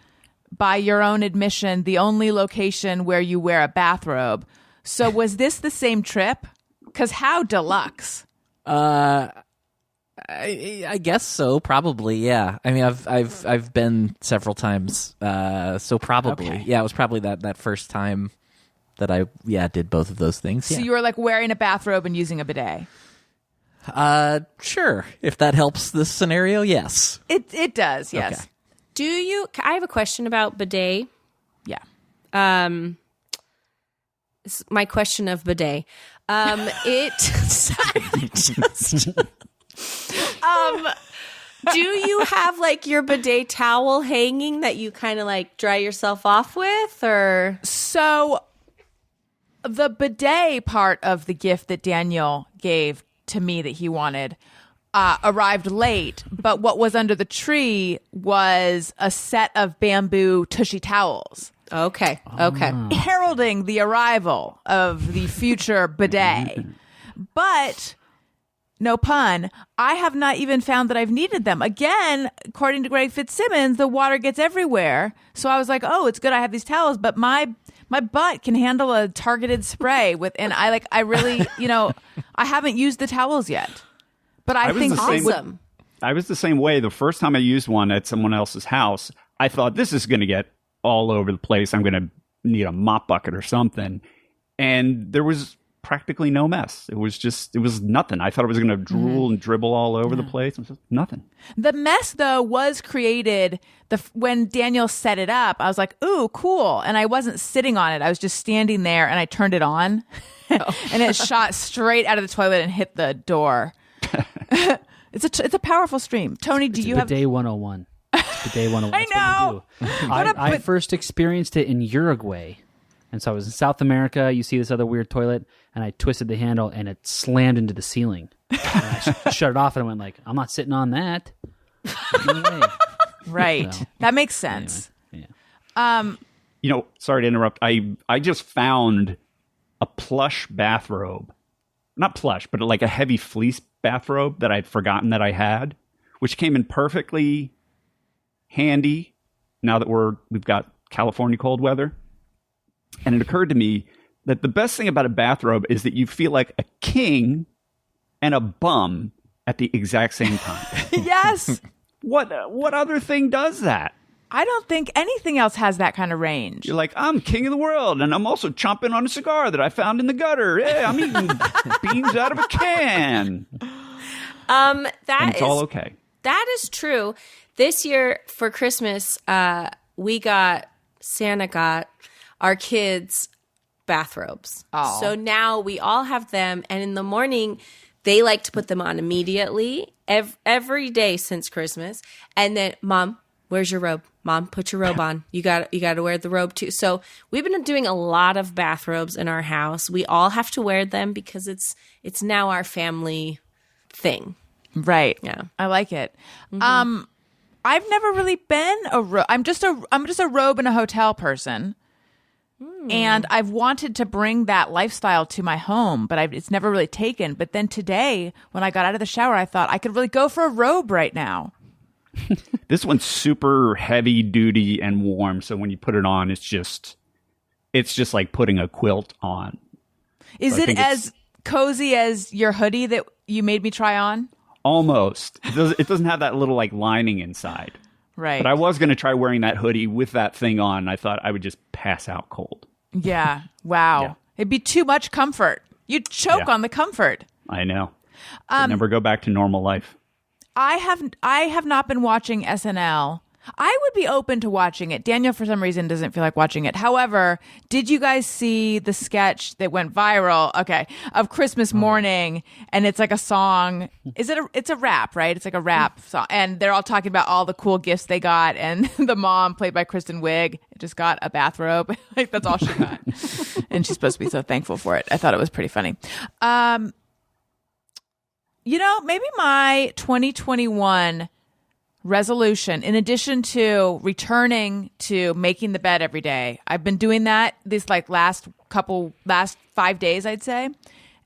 by your own admission, the only location where you wear a bathrobe. So was this the same trip? Because how deluxe? I guess so. Probably, yeah. I mean, I've been several times, so probably, Okay. yeah. It was probably that first time that I did both of those things. So Yeah. you were like wearing a bathrobe and using a bidet. Sure. If that helps this scenario, yes. It does, yes. Okay. I have a question about bidet. Yeah. It's my question of bidet. Do you have like your bidet towel hanging that you kind of like dry yourself off with, or? So the bidet part of the gift that Daniel gave to me that he wanted arrived late, but what was under the tree was a set of bamboo tushy towels. Okay. Heralding the arrival of the future bidet. But, no pun, I have not even found that I've needed them. Again, according to Greg Fitzsimmons, the water gets everywhere. So I was like, oh, it's good I have these towels, but my butt can handle a targeted spray and I really, I haven't used the towels yet. But I think Awesome. I was the same way. The first time I used one at someone else's house, I thought this is going to get all over the place. I'm going to need a mop bucket or something. And there was practically no mess. It was nothing. I thought it was going to drool and dribble all over the place. It was nothing. The mess, though, was created when Daniel set it up. I was like, ooh, cool. And I wasn't sitting on it. I was just standing there and I turned it on and it shot straight out of the toilet and hit the door. It's a powerful stream. Tony, do you have Bidet 101? It's Bidet 101. I know. I first experienced it in Uruguay. And so I was in South America. You see this other weird toilet, and I twisted the handle, and it slammed into the ceiling. And I shut it off, and I went like, I'm not sitting on that. No way. Right. So, that makes sense. Anyway, yeah. Sorry to interrupt. I just found a plush bathrobe. Not plush, but like a heavy fleece bathrobe that I'd forgotten that I had, which came in perfectly handy now that we've got California cold weather. And it occurred to me that the best thing about a bathrobe is that you feel like a king and a bum at the exact same time. Yes. What other thing does that? I don't think anything else has that kind of range. You're like, I'm king of the world, and I'm also chomping on a cigar that I found in the gutter. Hey, I'm eating beans out of a can. And it's all okay. That is true. This year for Christmas, Santa got our kids bathrobes. Oh. So now we all have them, and in the morning they like to put them on immediately every day since Christmas. And then, Mom, where's your robe? Mom, put your robe on. You got to wear the robe too. So we've been doing a lot of bathrobes in our house. We all have to wear them because it's now our family thing. Right. Yeah. I like it. I've never really been I'm just a robe in a hotel person. And I've wanted to bring that lifestyle to my home, but it's never really taken. But then today, when I got out of the shower, I thought I could really go for a robe right now. This one's super heavy duty and warm, so when you put it on, it's just like putting a quilt on. Is it as cozy as your hoodie that you made me try on? Almost. It doesn't have that little like lining inside. Right. But I was going to try wearing that hoodie with that thing on. And I thought I would just pass out cold. Yeah. Wow. Yeah. It'd be too much comfort. You'd choke on the comfort. I know. Never go back to normal life. I have not been watching SNL. I would be open to watching it. Daniel, for some reason, doesn't feel like watching it. However, did you guys see the sketch that went viral? Okay, of Christmas morning, and it's like a song. It's a rap, right? It's like a rap song, and they're all talking about all the cool gifts they got, and the mom, played by Kristen Wiig, just got a bathrobe. Like that's all she got, and she's supposed to be so thankful for it. I thought it was pretty funny. Maybe my 2021 resolution, in addition to returning to making the bed every day, I've been doing that this last 5 days, I'd say,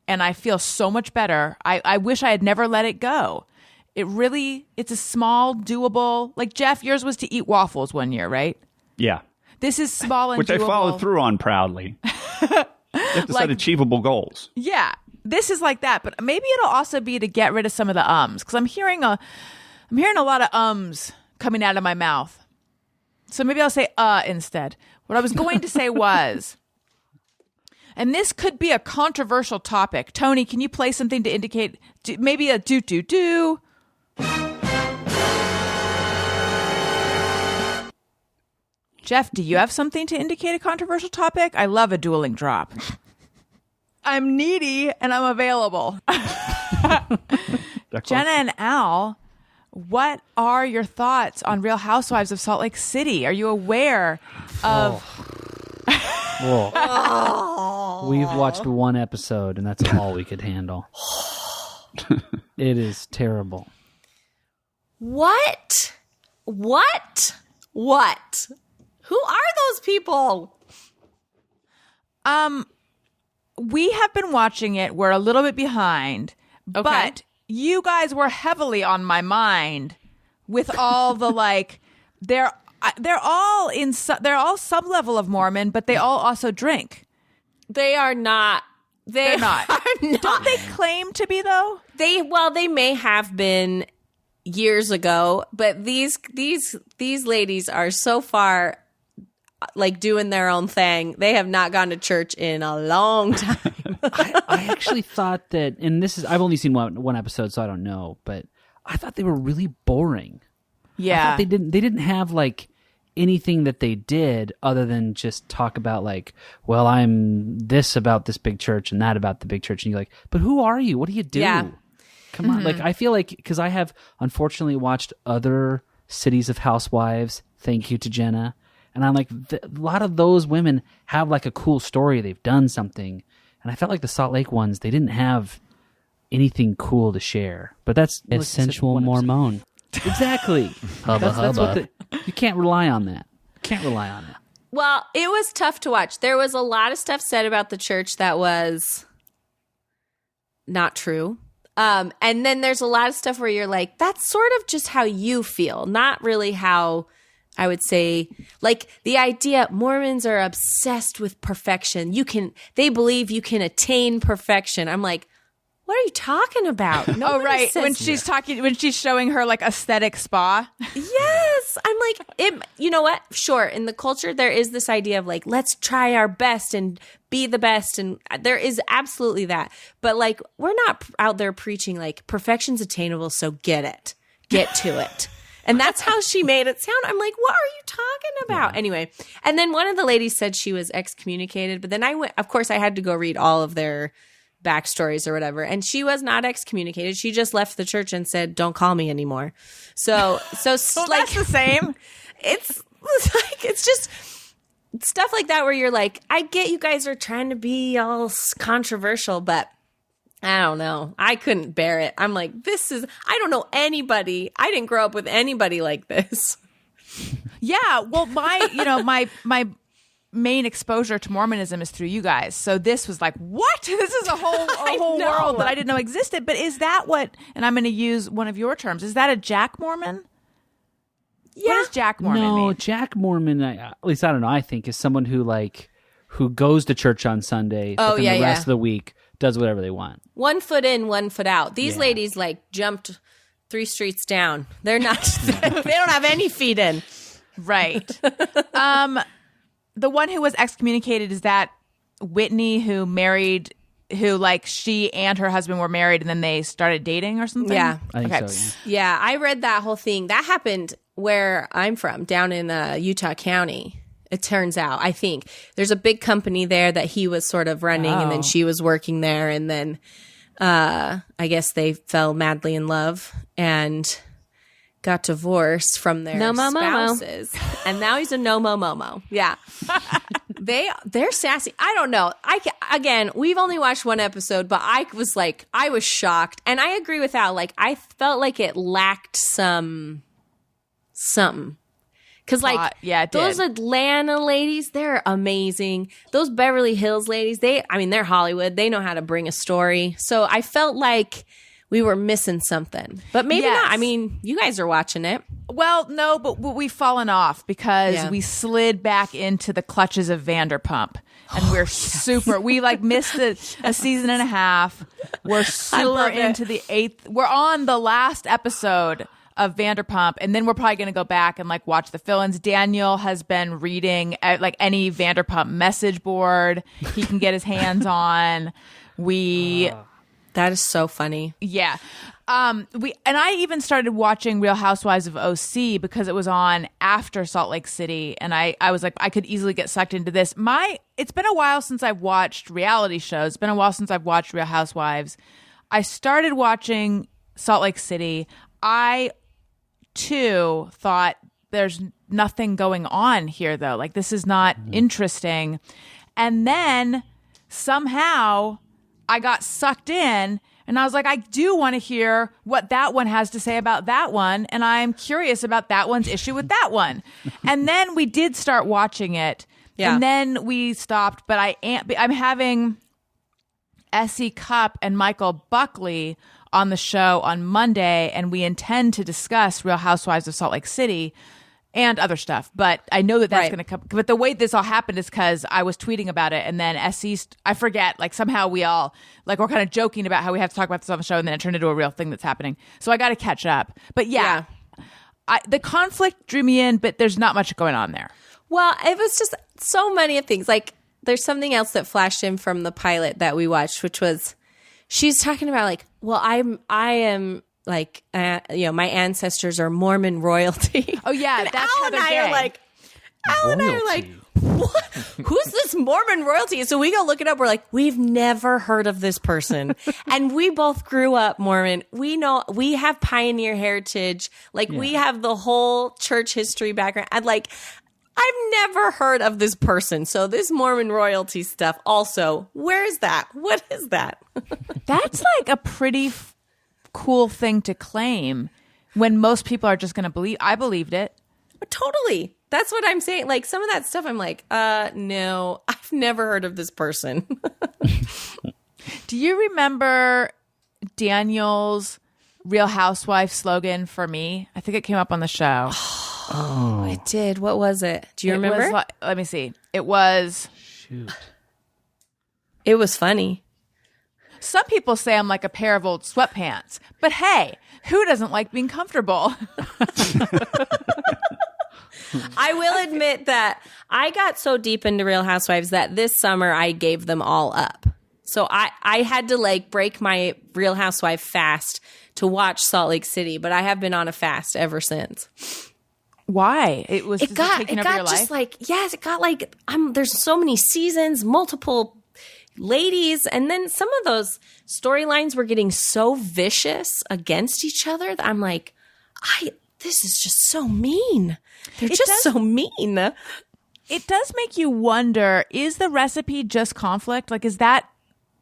and I feel so much better. I wish I had never let it go. It's a small, doable, like Jeff, yours was to eat waffles one year, right? Yeah. This is small and which doable. I followed through on proudly. You have to set achievable goals. Yeah. This is like that, but maybe it'll also be to get rid of some of the ums, because I'm hearing a lot of ums coming out of my mouth. So maybe I'll say instead. What I was going to say was, and this could be a controversial topic. Tony, can you play something to indicate maybe a do? Jeff, do you have something to indicate a controversial topic? I love a dueling drop. I'm needy and I'm available. Jenna and Al, what are your thoughts on Real Housewives of Salt Lake City? Are you aware of... We've watched one episode, and that's all we could handle. It is terrible. What? Who are those people? We have been watching it. We're a little bit behind, but you guys were heavily on my mind with all the they're all they're all some level of Mormon, but they all also drink. They are not. They're not. Don't they claim to be though? They may have been years ago, but these ladies are so far doing their own thing. They have not gone to church in a long time. I actually thought that, and I've only seen one episode, so I don't know, but I thought they were really boring. Yeah. I thought they didn't have anything that they did other than just talk about well, I'm this about this big church and that about the big church, and you're like, but who are you? What do you do? Yeah. Come on. I feel because I have unfortunately watched other Cities of Housewives, thank you to Jenna, and I'm like, a lot of those women have a cool story. They've done something. And I felt like the Salt Lake ones, they didn't have anything cool to share. But that's Sensual Mormon. Exactly. That's what you can't rely on that. Well, it was tough to watch. There was a lot of stuff said about the church that was not true. And then there's a lot of stuff where you're like, that's sort of just how you feel, not really how I would say, the idea Mormons are obsessed with perfection. They believe you can attain perfection. I'm like, What are you talking about? Oh, Nobody right. says- When she's showing her like aesthetic spa. Yes. I'm like, you know what? Sure. In the culture, there is this idea of like, let's try our best and be the best. And there is absolutely that. But like, we're not out there preaching like perfection's attainable. So get to it. And that's how she made it sound. I'm like, what are you talking about? Yeah. Anyway. And then one of the ladies said she was excommunicated. But then of course, I had to go read all of their backstories or whatever, and she was not excommunicated. She just left the church and said, "Don't call me anymore." So well, like that's the same. It's like it's just stuff like that where you're like, I get you guys are trying to be all controversial, but I don't know. I couldn't bear it. I'm like, I don't know anybody. I didn't grow up with anybody like this. Yeah. Well, my main exposure to Mormonism is through you guys. So this was like, what? This is a whole world that I didn't know existed. But is that what, and I'm going to use one of your terms, is that a Jack Mormon? Yeah. What does Jack Mormon mean? Jack Mormon, at least I don't know, I think is someone who goes to church on Sunday, but then the rest of the week does whatever they want. 1 foot in, 1 foot out. These ladies like jumped 3 streets down. They're not, they don't have any feet in. Right. The one who was excommunicated, is that Whitney who she and her husband were married and then they started dating or something? Yeah. I think so, yeah. I read that whole thing. That happened where I'm from, down in Utah County. It turns out, I think. There's a big company there that he was sort of running and then she was working there. And then I guess they fell madly in love and got divorced from their spouses. And now he's a no-mo-mo-mo. Yeah. They're sassy. I don't know. Again, we've only watched one episode, but I was shocked. And I agree with Al. Like, I felt like it lacked something. Because, like, those Atlanta ladies, they're amazing. Those Beverly Hills ladies, they're Hollywood. They know how to bring a story. So I felt like we were missing something. But maybe not. I mean, you guys are watching it. Well, no, but we've fallen off because we slid back into the clutches of Vanderpump. And we're we missed a season and a half. We're super into the 8th. We're on the last episode of Vanderpump, and then we're probably going to go back and watch the fill-ins. Daniel has been reading any Vanderpump message board he can get his hands on. That is so funny. Yeah. And I even started watching Real Housewives of OC because it was on after Salt Lake City, and I was like, I could easily get sucked into this. It's been a while since I've watched reality shows. It's been a while since I've watched Real Housewives. I started watching Salt Lake City. I too thought there's nothing going on here though. Like, this is not interesting. And then somehow I got sucked in and I was like, I do want to hear what that one has to say about that one. And I'm curious about that one's issue with that one. And then we did start watching it. Yeah. And then we stopped, but I'm having Essie Cupp and Michael Buckley on the show on Monday, and we intend to discuss Real Housewives of Salt Lake City and other stuff. But I know that's going to come. But the way this all happened is because I was tweeting about it, and then Essie, I forget, somehow we all, we're kind of joking about how we have to talk about this on the show, and then it turned into a real thing that's happening. So I got to catch up. But the conflict drew me in, but there's not much going on there. Well, it was just so many things. There's something else that flashed in from the pilot that we watched, which was, she's talking about I am my ancestors are Mormon royalty. Oh yeah, and that's Al and I are like, what? Who's this Mormon royalty? So we go look it up. We're like, we've never heard of this person, and we both grew up Mormon. We know we have pioneer heritage. We have the whole church history background. I've never heard of this person. So this Mormon royalty stuff also, where is that? What is that? That's a pretty cool thing to claim when most people are just going to believe. I believed it. Totally. That's what I'm saying. Some of that stuff I'm like, no, I've never heard of this person. Do you remember Daniel's Real Housewife slogan for me? I think it came up on the show. Oh, I did. What was it? Do you remember? Let me see. It was... Shoot. It was funny. Some people say I'm like a pair of old sweatpants, but hey, who doesn't like being comfortable? I will admit that I got so deep into Real Housewives that this summer I gave them all up. So I had to like break my Real Housewife fast to watch Salt Lake City, but I have been on a fast ever since. Why? It got taking over your life? just like, yes, it got like, there's so many seasons, multiple ladies, and then some of those storylines were getting so vicious against each other that I'm like, this is just so mean. They're so mean. It does make you wonder, is the recipe just conflict? Like, is that,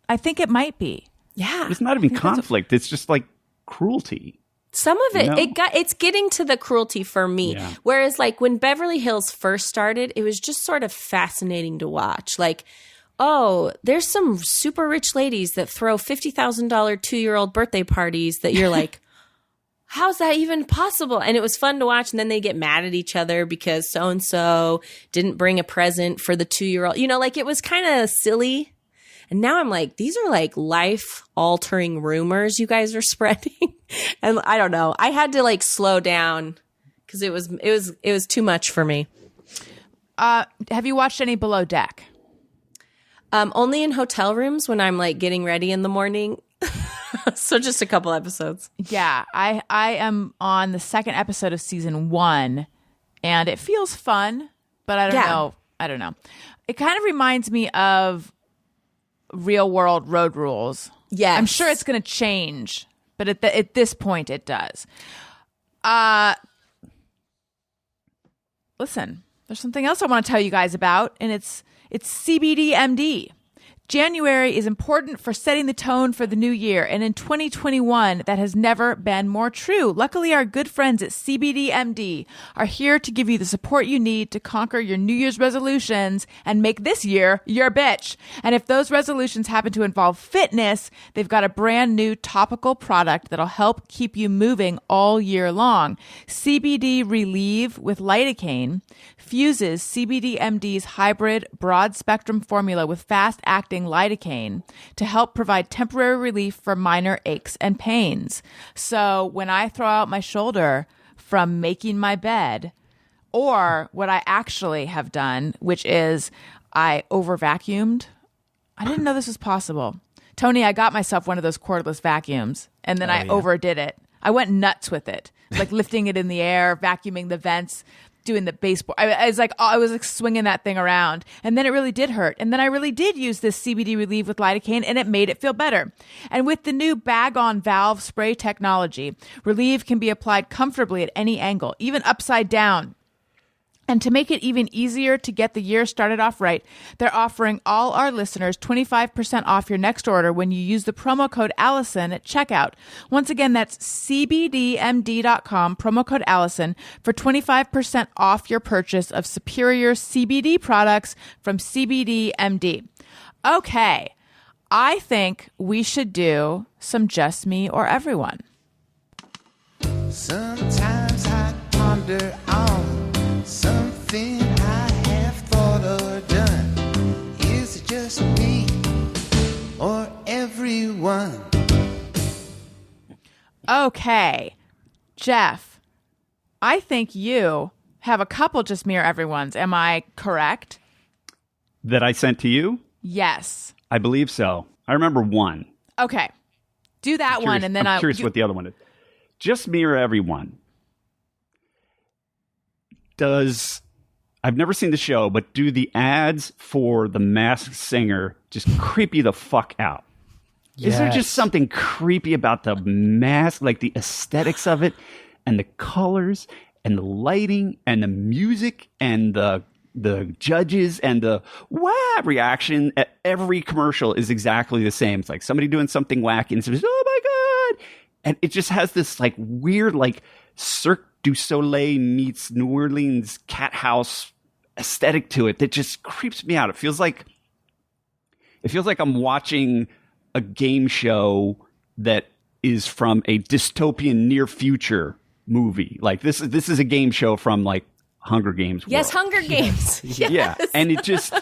I think it might be. Yeah. It's not even conflict. It's just like cruelty. Some of it, No. it's getting to the cruelty for me. Yeah. Whereas like when Beverly Hills first started, it was just sort of fascinating to watch. Like, oh, there's some super rich ladies that throw $50,000 2-year-old birthday parties that you're like, how's that even possible? And it was fun to watch. And then they get mad at each other because so-and-so didn't bring a present for the 2-year-old. You know, like it was kind of silly. And now I'm like, these are like life-altering rumors you guys are spreading. And I don't know. I had to like slow down because it was too much for me. Have you watched any Below Deck? Only in hotel rooms when I'm like getting ready in the morning. So just a couple episodes. Yeah, I am on the second episode of season 1, and it feels fun, but I don't know. It kind of reminds me of Real World Road Rules. Yes. I'm sure it's going to change, but at this point it does. Listen, there's something else I want to tell you guys about, and it's CBDMD. January is important for setting the tone for the new year, and in 2021, that has never been more true. Luckily, our good friends at CBDMD are here to give you the support you need to conquer your New Year's resolutions and make this year your bitch. And if those resolutions happen to involve fitness, they've got a brand new topical product that'll help keep you moving all year long. CBD Relieve with lidocaine fuses CBDMD's hybrid broad spectrum formula with fast acting lidocaine to help provide temporary relief for minor aches and pains. So when I throw out my shoulder from making my bed, or what I actually have done, which is I over vacuumed. I didn't know this was possible. Tony, I got myself one of those cordless vacuums, and then I overdid it. I went nuts with it, like lifting it in the air, vacuuming the vents, doing the baseboard. I was like swinging that thing around, and then it really did hurt. And then I really did use this CBD Relieve with lidocaine, and it made it feel better. And with the new bag-on valve spray technology, Relieve can be applied comfortably at any angle, even upside down. And to make it even easier to get the year started off right, they're offering all our listeners 25% off your next order when you use the promo code Allison at checkout. Once again, that's cbdmd.com, promo code Allison, for 25% off your purchase of superior CBD products from CBDMD. Okay, I think we should do some Just Me or Everyone. Sometimes I ponder on something I have thought or done. Is it just me or everyone? Okay, Jeff, I think you have a couple Just Me or Everyone's. Am I correct? That I sent to you? Yes. I believe so. I remember one. Okay, do that one, and then I'm curious what the other one is. Just Me or Everyone. I've never seen the show, but do the ads for The Masked Singer just creep you the fuck out? Is there just something creepy about the mask, like the aesthetics of it, and the colors, and the lighting, and the music, and the judges, and the wah reaction at every commercial is exactly the same. It's like somebody doing something wacky, and it's just, oh my God! And it just has this like weird, like Cirque du Soleil meets New Orleans cat house aesthetic to it that just creeps me out. It feels like I'm watching a game show that is from a dystopian near future movie. Like this is a game show from like Hunger Games. Yes, world. Hunger Games. Yes. Yeah, and it just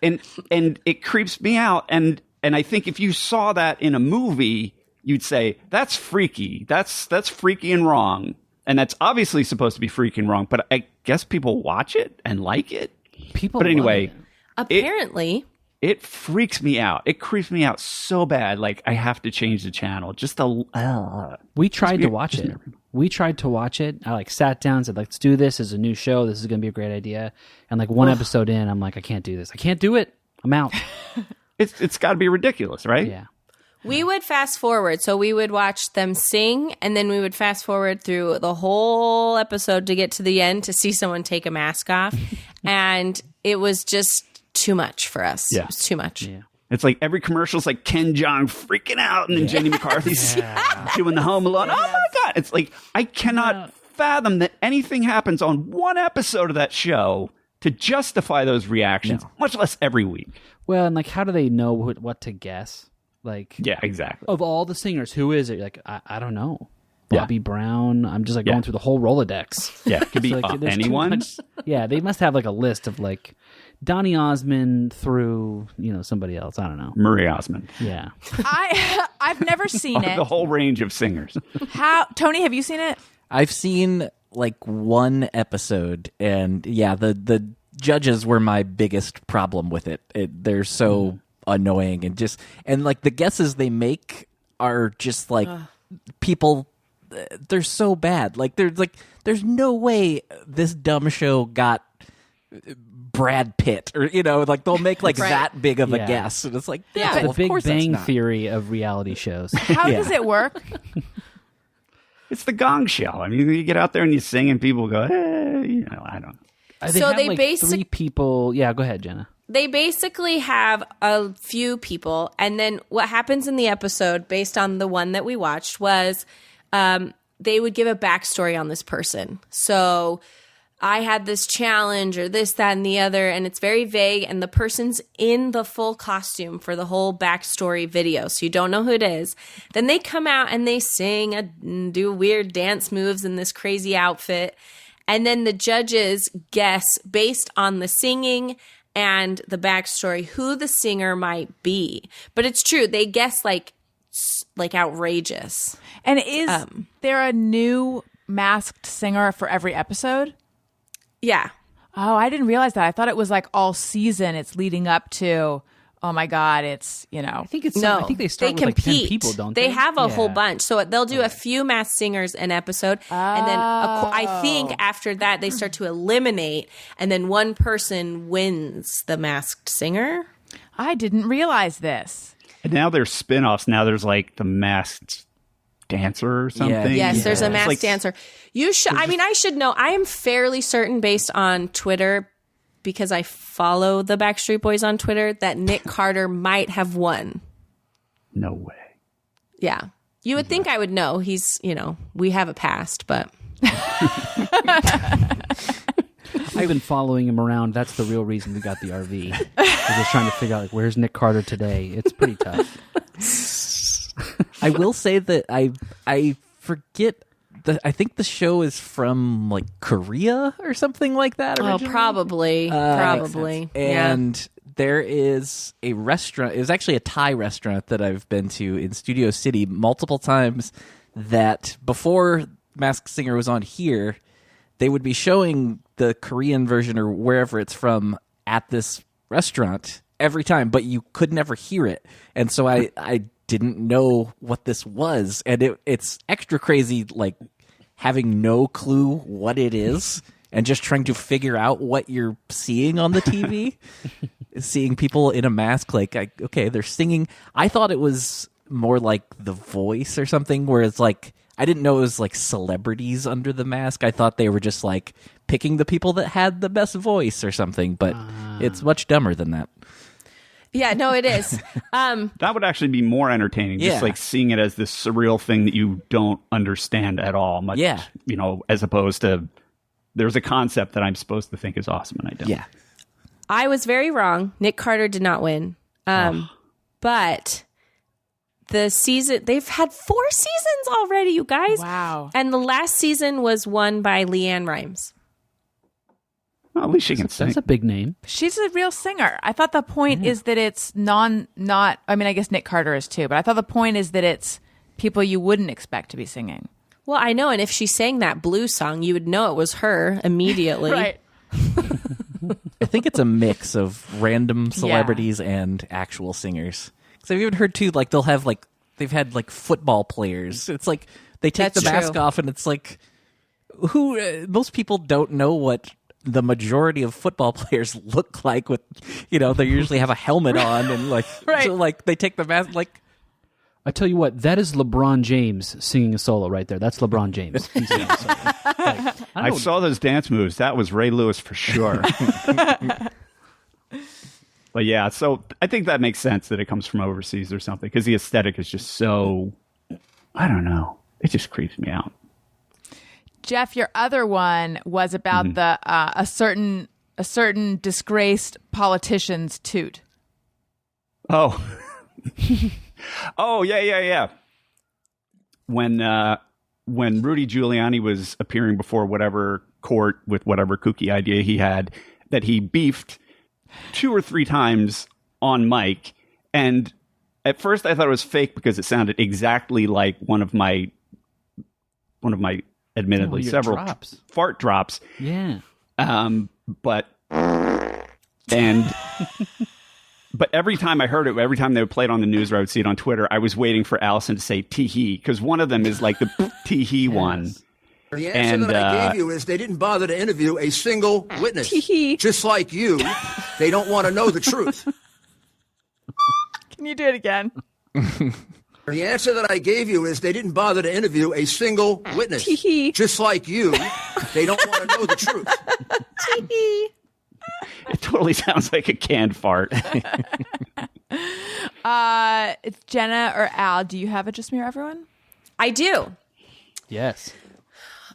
and it creeps me out. And And I think if you saw that in a movie, you'd say, that's freaky. That's freaky and wrong. And that's obviously supposed to be freaky and wrong. But I guess people watch it and like it. People But anyway, love it. Apparently. it freaks me out. It creeps me out so bad. Like, I have to change the channel. Just the... We tried to watch it. We tried to watch it. I sat down and said, let's do this. It's a new show. This is going to be a great idea. And one episode in, I'm like, I can't do this. I can't do it. I'm out. It's got to be ridiculous, right? Yeah. We would fast forward. So we would watch them sing, and then we would fast forward through the whole episode to get to the end to see someone take a mask off. And it was just too much for us. Yeah. It was too much. Yeah. It's like every commercial is like Ken Jeong freaking out, and then Jenny McCarthy's doing the Home Alone. Oh my God. It's like, I cannot fathom that anything happens on one episode of that show to justify those reactions, much less every week. Well, and how do they know what to guess? Yeah, exactly. Of all the singers, who is it? I don't know. Yeah. Bobby Brown. I'm just going through the whole Rolodex. Yeah, it could be So, there's too anyone. much- Yeah, they must have a list of Donny Osmond through somebody else. I don't know. Marie Osmond. Yeah. I've never seen The it. whole range of singers. Tony, have you seen it? I've seen one episode, and the judges were my biggest problem with it. They're so annoying, and the guesses they make are just people. They're so bad. There's no way this dumb show got Brad Pitt, or they'll make that big of a guess, and it's The of Big course that's Bang not. Theory of reality shows. How does it work? It's the Gong Show. I mean, you get out there and you sing, and people go, I don't know. They So have, they three people. Yeah, go ahead, Jenna. They basically have a few people, and then what happens in the episode, based on the one that we watched, was they would give a backstory on this person. So I had this challenge, or this, that, and the other, and it's very vague, and the person's in the full costume for the whole backstory video, so you don't know who it is. Then they come out and they sing and do weird dance moves in this crazy outfit, and then the judges guess based on the singing and the backstory who the singer might be. But it's true, they guess outrageous. And is there a new masked singer for every episode? Yeah. Oh, I didn't realize that. I thought it was all season. It's leading up to. Oh my God! It's I think it's No, I think they start with compete. 10 people, don't they? They have a whole Yeah. bunch. So they'll do a few masked singers an episode. And then I think after that, they start to eliminate. And then one person wins the masked singer. I didn't realize this. And now there's spin-offs. Now there's the Masked Dancer or something. Yes, there's a It's masked dancer. You should. I should know. I am fairly certain, based on Twitter, because I follow the Backstreet Boys on Twitter, that Nick Carter might have won. No way. Yeah. You would think I would know. He's, we have a past, but. I've been following him around. That's the real reason we got the RV. We're just trying to figure out where's Nick Carter today. It's pretty tough. I will say that I forget. I think the show is from Korea or something like that. Oh, originally. probably. Probably. And there is a restaurant. It was actually a Thai restaurant that I've been to in Studio City multiple times. That before Masked Singer was on here, they would be showing the Korean version or wherever it's from at this restaurant every time, but you could never hear it. And so I didn't know what this was, and it's extra crazy, having no clue what it is and just trying to figure out what you're seeing on the TV. Seeing people in a mask, okay, they're singing. I thought it was more like The Voice or something, where it's I didn't know it was celebrities under the mask. I thought they were just picking the people that had the best voice or something, but it's much dumber than that. Yeah, no, it is. That would actually be more entertaining. Just seeing it as this surreal thing that you don't understand at all. Much, as opposed to there's a concept that I'm supposed to think is awesome and I don't. Yeah. I was very wrong. Nick Carter did not win. But the season, they've had 4 seasons already, you guys. Wow. And the last season was won by Leanne Rimes. Well, at least she can sing. That's a big name. She's a real singer. I thought the point is that it's not, I mean, I guess Nick Carter is too, but I thought the point is that it's people you wouldn't expect to be singing. Well, I know, and if she sang that blues song, you would know it was her immediately. Right. I think it's a mix of random celebrities and actual singers. Because I've even heard too, like they've had like football players. It's like they take That's the mask true. off, and it's like most people don't know what the majority of football players look like. With they usually have a helmet on, and so like they take the mask like. I tell you what, that is LeBron James singing a solo right there. That's LeBron James. He's singing a solo. I saw those dance moves. That was Ray Lewis for sure. But yeah, so I think that makes sense that it comes from overseas or something, because the aesthetic is just so, I don't know. It just creeps me out. Jeff, your other one was about the a certain disgraced politician's toot. Oh. Oh, yeah. When Rudy Giuliani was appearing before whatever court with whatever kooky idea he had, that he beefed 2 or 3 times on mic, and at first I thought it was fake because it sounded exactly like one of my admittedly your several drops. fart drops. Yeah. But every time I heard it, every time they would play it on the news or I would see it on Twitter, I was waiting for Allison to say tee-hee, because one of them is like the tee-hee one. The answer that I gave you is they didn't bother to interview a single witness. Just like you, they don't want to know the truth. Can you do it again? The answer that I gave you is they didn't bother to interview a single witness. Just like you, they don't want to know the truth. It totally sounds like a canned fart. It's Jenna or Al. Do you have a Just Mirror Everyone? I do. Yes.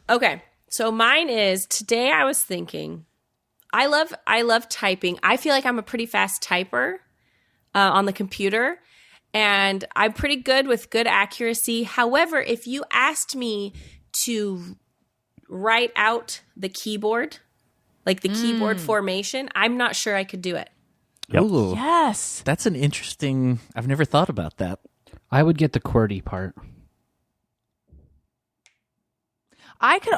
Okay. So mine is, today I was thinking, I love typing. I feel like I'm a pretty fast typer on the computer, and I'm pretty good with good accuracy. However, if you asked me to write out the keyboard, like the keyboard formation, I'm not sure I could do it. Yep. Ooh, Yes. that's an interesting. I've never thought about that. I would get the QWERTY part. I could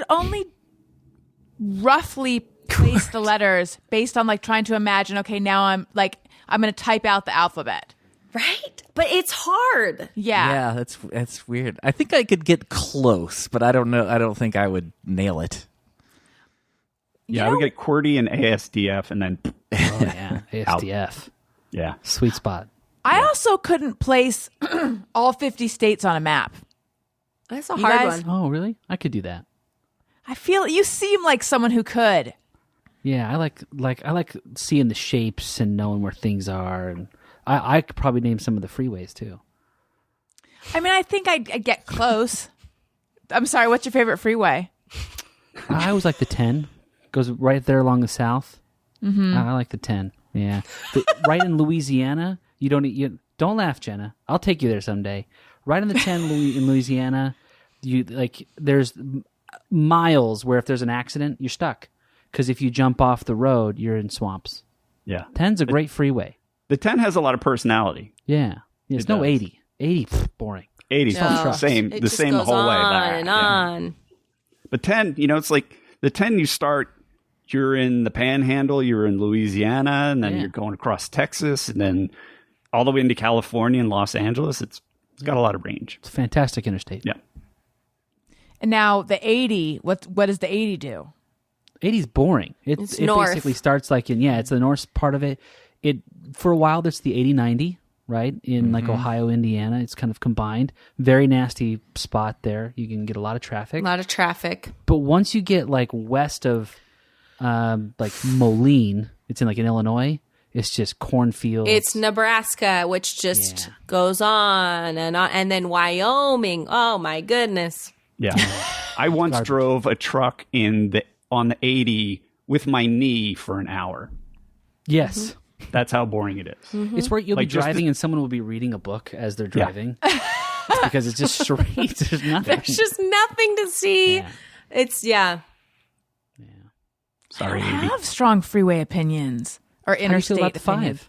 only roughly place the letters based on like trying to imagine, okay, now I'm going to type out the alphabet. Right? But it's hard. Yeah. Yeah, that's weird. I think I could get close, but I don't know. I don't think I would nail it. Yeah, I would get QWERTY and ASDF, and then Oh, yeah. ASDF. yeah. Sweet spot. I also couldn't place all 50 states on a map. That's a You hard guys- one. Oh, really? I could do that. I feel you seem like someone who could. Yeah, I like seeing the shapes and knowing where things are, and I could probably name some of the freeways too. I mean, I think I'd get close. I'm sorry, what's your favorite freeway? I always like the 10. Goes right there along the south. Mm-hmm. I like the 10. Yeah, right in Louisiana. You don't laugh, Jenna. I'll take you there someday. Right on the 10 in Louisiana, there's miles where if there's an accident, you're stuck. Because if you jump off the road, you're in swamps. Yeah. 10's a great freeway. The 10 has a lot of personality. Yeah. It's It no does. 80. 80, boring. 80 No, same, it the just same the goes whole way on back. and Yeah. on. But 10, it's like the 10 you start, you're in the Panhandle, you're in Louisiana, and then Yeah. you're going across Texas, and then all the way into California and Los Angeles. It's got a lot of range. It's a fantastic interstate. Yeah. And now the 80, what does the 80 do? 80's boring. It's it north. basically starts like it's the north part of it. It for a while that's the 80-90, right? In like Ohio, Indiana, it's kind of combined. Very nasty spot there. You can get a lot of traffic. A lot of traffic. But once you get like west of like Moline, it's in like in Illinois, it's just cornfields. It's Nebraska, which just Yeah. goes on, and then Wyoming. Oh my goodness. Yeah. I once drove a truck on the 80 with my knee for an hour. Yes. That's how boring it is. It's where you'll Like be just driving and someone will be reading a book as they're driving. Because it's just straight. There's nothing. There's just nothing to see. Yeah. It's, yeah. Sorry, I Andy. have strong freeway opinions or How do you feel interstate about the opinions.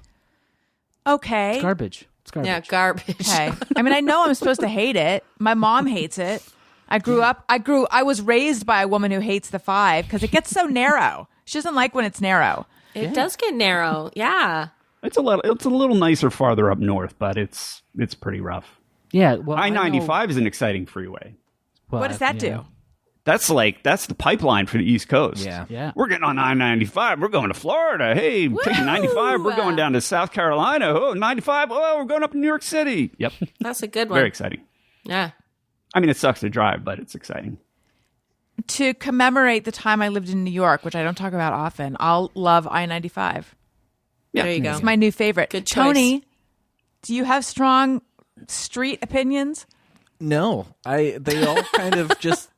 5? Okay. It's garbage. It's garbage. Yeah, garbage. Okay. I mean, I know I'm supposed to hate it. My mom hates it. I was raised by a woman who hates the 5 because it gets so narrow. She doesn't like when it's narrow. It does get narrow. Yeah. It's a little nicer farther up north, but it's pretty rough. Yeah. Well, I-95 is an exciting freeway. What does that do? That's the pipeline for the East Coast. Yeah. We're getting on I-95. We're going to Florida. Hey, taking 95. We're going down to South Carolina. Oh, 95. Oh, we're going up to New York City. Yep. That's a good one. Very exciting. Yeah. I mean, it sucks to drive, but it's exciting. To commemorate the time I lived in New York, which I don't talk about often, I'll love I-95. Yeah. There you go. It's my new favorite. Good choice. Tony, do you have strong street opinions? No, they all kind of just,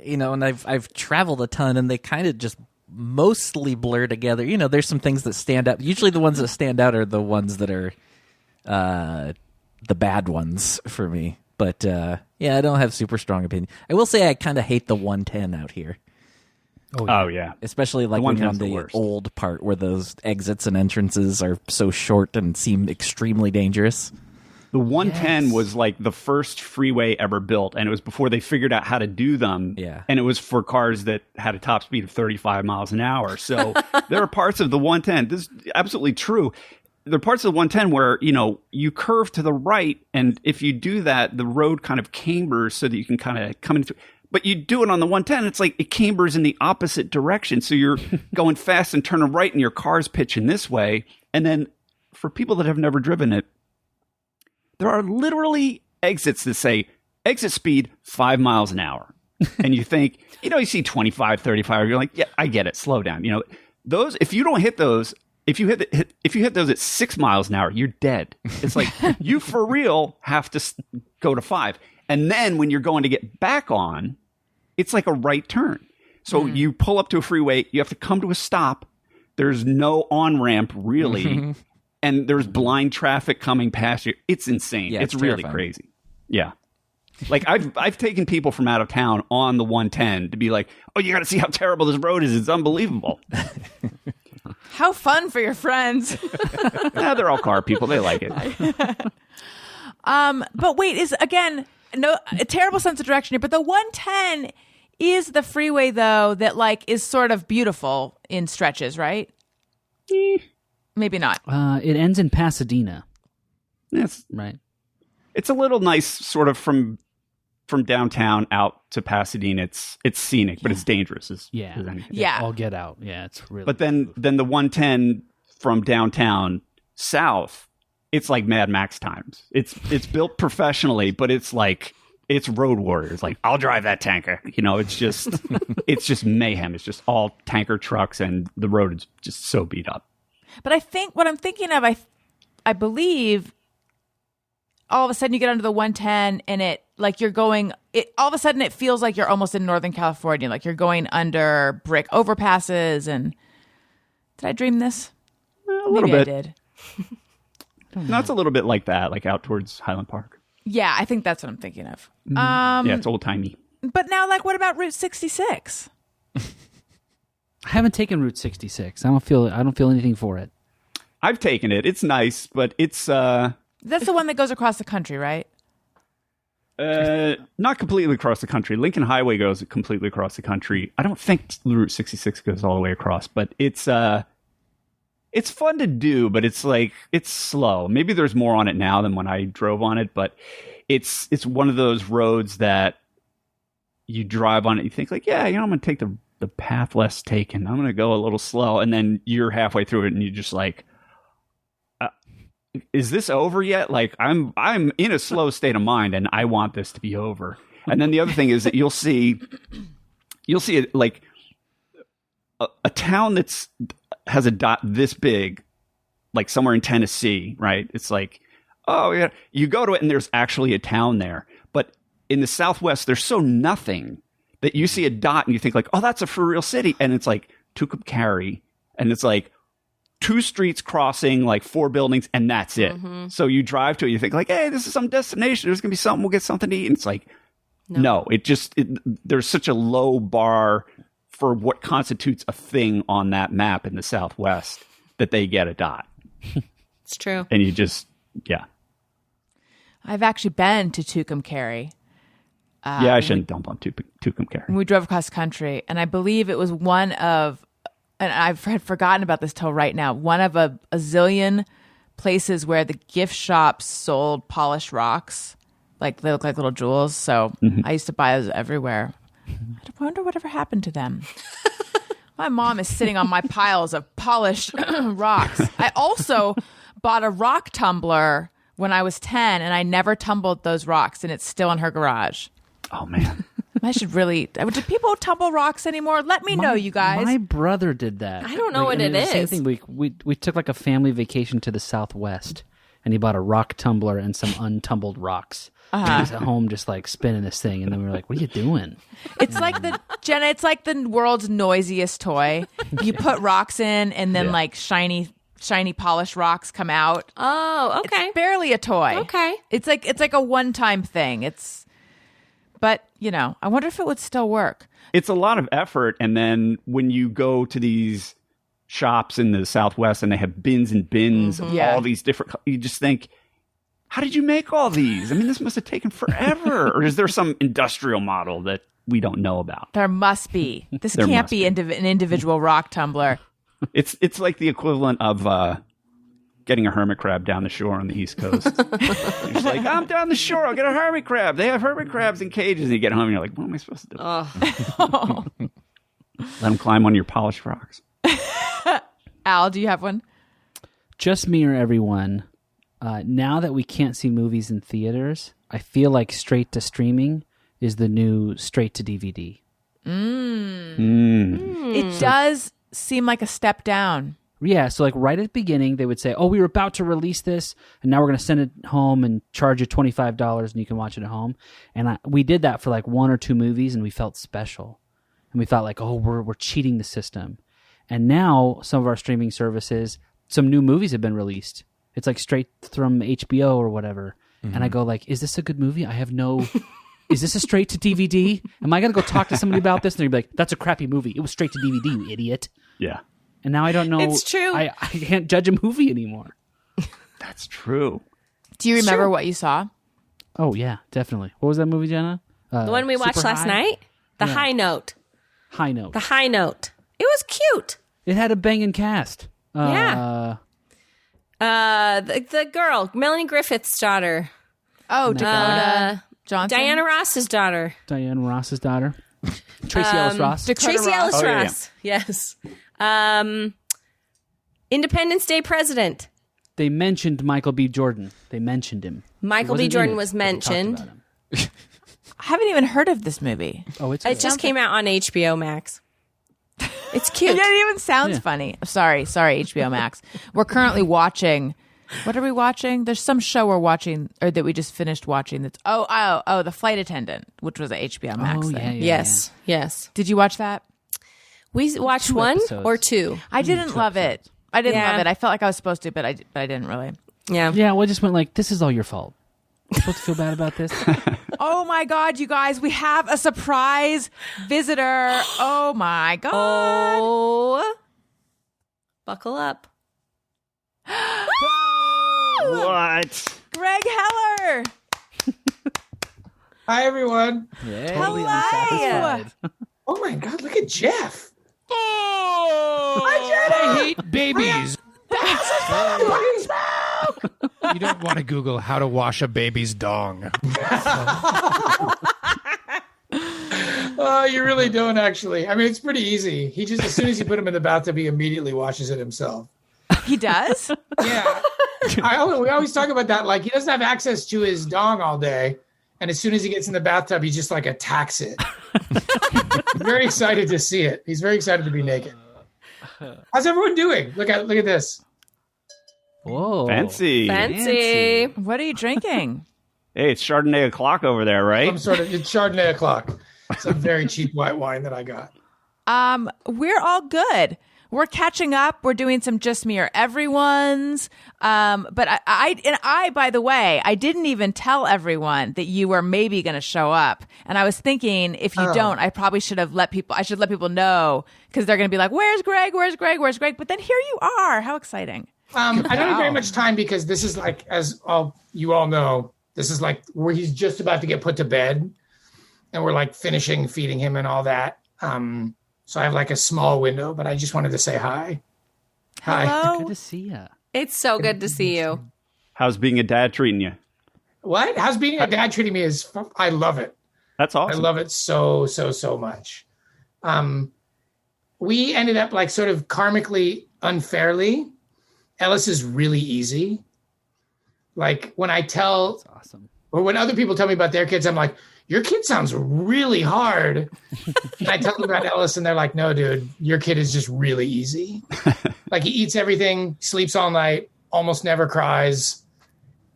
and I've traveled a ton, and they kind of just mostly blur together. There's some things that stand out. Usually the ones that stand out are the ones that are the bad ones for me. But I don't have super strong opinion. I will say I kind of hate the 110 out here. Oh, yeah. Especially like The when you're 110's on the the worst. old part where those exits and entrances are so short and seem extremely dangerous. The 110 was like the first freeway ever built, and it was before they figured out how to do them. Yeah. And it was for cars that had a top speed of 35 miles an hour. So there are parts of the 110. This is absolutely true. There are parts of the 110 where, you curve to the right, and if you do that, the road kind of cambers so that you can kind of come into. But you do it on the 110, it's like it cambers in the opposite direction. So you're going fast and turning right, and your car's pitching this way. And then for people that have never driven it, there are literally exits that say exit speed 5 miles an hour. And you think, you see 25, 35, you're like, yeah, I get it. Slow down. Those, if you don't hit those, if you hit those at 6 miles an hour, you're dead. It's like you for real have to go to 5. And then when you're going to get back on, it's like a right turn. So you pull up to a freeway, you have to come to a stop. There's no on-ramp really. And there's blind traffic coming past you. It's insane. Yeah, it's it's really terrifying. crazy. Yeah. Like I've taken people from out of town on the 110 to be like, oh, you got to see how terrible this road is. It's unbelievable. How fun for your friends. They're all car people. They like it. But wait, is again a terrible sense of direction here. But the 110 is the freeway though that is sort of beautiful in stretches, right? Maybe not. It ends in Pasadena, It's right? it's a little nice, sort of from downtown out to Pasadena. It's scenic, but it's dangerous. Yeah. as anything. Yeah. I'll get out. Yeah, it's really. But then the 110 from downtown south, it's like Mad Max times. It's built professionally, but it's like it's road warriors. Like, I'll drive that tanker. It's just it's just mayhem. It's just all tanker trucks, and the road is just so beat up. But I think what I'm thinking of, I believe, all of a sudden you get onto the 110 and all of a sudden it feels like you're almost in Northern California, like you're going under brick overpasses. And did I dream this? A little Maybe bit. I did. No, it's a little bit like that, like out towards Highland Park. Yeah, I think that's what I'm thinking of. Yeah, it's old timey. But now, what about Route 66? I haven't taken Route 66. I don't feel anything for it. I've taken it. It's nice, but it's That's the one that goes across the country, right? not completely across the country. Lincoln Highway goes completely across the country. I don't think Route 66 goes all the way across, but it's fun to do, but it's slow. Maybe there's more on it now than when I drove on it, but it's one of those roads that you drive on it, you think I'm going to take the path less taken. I'm going to go a little slow, and then you're halfway through it, and you're just like, is this over yet? I'm in a slow state of mind, and I want this to be over. And then the other thing is that you'll see it like a town has a dot this big, like somewhere in Tennessee, right? It's like, oh yeah, you go to it and there's actually a town there. But in the Southwest, there's so nothing that you see a dot and you think oh, that's a for real city. And it's like Tucumcari, and it's like 2 streets crossing, 4 buildings, and that's it. Mm-hmm. So you drive to it, you think hey, this is some destination. There's going to be something. We'll get something to eat. And it's like, no, there's such a low bar for what constitutes a thing on that map in the Southwest that they get a dot. It's true. And you just, yeah. I've actually been to Tucumcari. Yeah, I shouldn't dump on Tucumcari. We drove across country, and I believe it was one of, and I've had forgotten about this till right now, one of a zillion places where the gift shops sold polished rocks. Like they look like little jewels. So I used to buy those everywhere. I wonder whatever happened to them. My mom is sitting on my piles of polished rocks. I also bought a rock tumbler when I was 10, and I never tumbled those rocks, and it's still in her garage. Oh, man. I should really... Do people tumble rocks anymore? Let me know, you guys. My brother did that. I don't know what it the same is. thing. We took like a family vacation to the Southwest, and he bought a rock tumbler and some untumbled rocks. And he was at home just like spinning this thing, and then we were like, "What are you doing?" It's like Jenna. It's like the world's noisiest toy. You put rocks in, and then like shiny polished rocks come out. Oh, okay. It's barely a toy. Okay. It's like a one-time thing. But I wonder if it would still work. It's a lot of effort, and then when you go to these shops in the Southwest and they have bins and bins of all these different, you just think, how did you make all these? I mean, this must have taken forever. Or is there some industrial model that we don't know about? There must be. This can't be an individual rock tumbler. It's like the equivalent of getting a hermit crab down the shore on the East Coast. It's like, I'm down the shore, I'll get a hermit crab. They have hermit crabs in cages. And you get home and you're like, what am I supposed to do? Let them climb on your polished rocks. Al, do you have one? Just mirror everyone. Now that we can't see movies in theaters, I feel like straight to streaming is the new straight to DVD. It does seem like a step down. Yeah, so like right at the beginning, they would say, "Oh, we were about to release this, and now we're going to send it home and charge you $25, and you can watch it at home." And we did that for like one or two movies, and we felt special, and we thought like, "Oh, we're cheating the system." And now some of our streaming services, some new movies have been released. It's like straight from HBO or whatever, and I go like, "Is this a good movie? I have no." Is this a straight to DVD? Am I going to go talk to somebody about this? And they're going to be like, that's a crappy movie. It was straight to DVD, you idiot. Yeah. And now I don't know. It's true. I can't judge a movie anymore. That's true. Do you remember what you saw? Oh, yeah, definitely. What was that movie, Jenna? The one we watched Super last High? night? The High Note. High Note. The High Note. It was cute. It had a banging cast. Yeah. The girl, Melanie Griffith's daughter. Oh, Dakota Johnson? Diana Ross's daughter. Diane Ross's daughter. Tracy Ellis Ross. Tracy Ellis Oh, yeah, Ross. Yes. Independence Day president. They mentioned Michael B. Jordan. They mentioned him. Michael B. Jordan was mentioned. I haven't even heard of this movie. Oh, it's It just came out on HBO Max. It's It cute. even sounds funny. Sorry, HBO Max. We're currently watching. What are we watching? There's some show we're watching, or that we just finished watching. That's The Flight Attendant, which was a HBO Max thing. Yes. Did you watch that? We watched 2 one episodes. or two. I didn't love it. I didn't Yeah. love it. I felt like I was supposed to, but I didn't really. Yeah. Yeah, we just went like, this is all your fault. I'm supposed to feel bad about this? Oh my God, you guys, we have a surprise visitor. Oh my God. Oh. Buckle up. What? Greg Heller. Hi, everyone. Totally Hello. unsatisfied. Oh my God, look at Jeff. I hate babies. You don't want to Google how to wash a baby's dong. Oh, you really don't, actually. I mean, it's pretty easy. He just, as soon as you put him in the bathtub, he immediately washes it himself. He does? Yeah. We always talk about that. Like, he doesn't have access to his dong all day. And as soon as he gets in the bathtub, he just like attacks it. I'm very excited to see it. He's very excited to be naked. How's everyone doing? Look at this. Whoa. Fancy. Fancy. What are you drinking? Hey, it's Chardonnay o'clock over there, right? It's Chardonnay o'clock. Some very cheap white wine that I got. We're all good. We're catching up. We're doing some Just Me or Everyone's. But I, by the way, I didn't even tell everyone that you were maybe going to show up. And I was thinking, if you don't, I probably should have let people know, because they're going to be like, where's Greg? Where's Greg? Where's Greg? But then here you are. How exciting. I don't have very much time, because this is like, you all know, this is like where he's just about to get put to bed, and we're like finishing feeding him and all that. So I have like a small window, but I just wanted to say hi. Hi. Hello. Good to see you. It's so good to see you. How's being a dad treating you? What? How's being a dad treating me? I love it. That's awesome. I love it so much. We ended up like sort of karmically unfairly. Ellis is really easy. Like when I tell, That's awesome. or when other people tell me about their kids, I'm like, your kid sounds really hard. And I tell them about Ellis, and they're like, no, dude, your kid is just really easy. Like he eats everything, sleeps all night, almost never cries.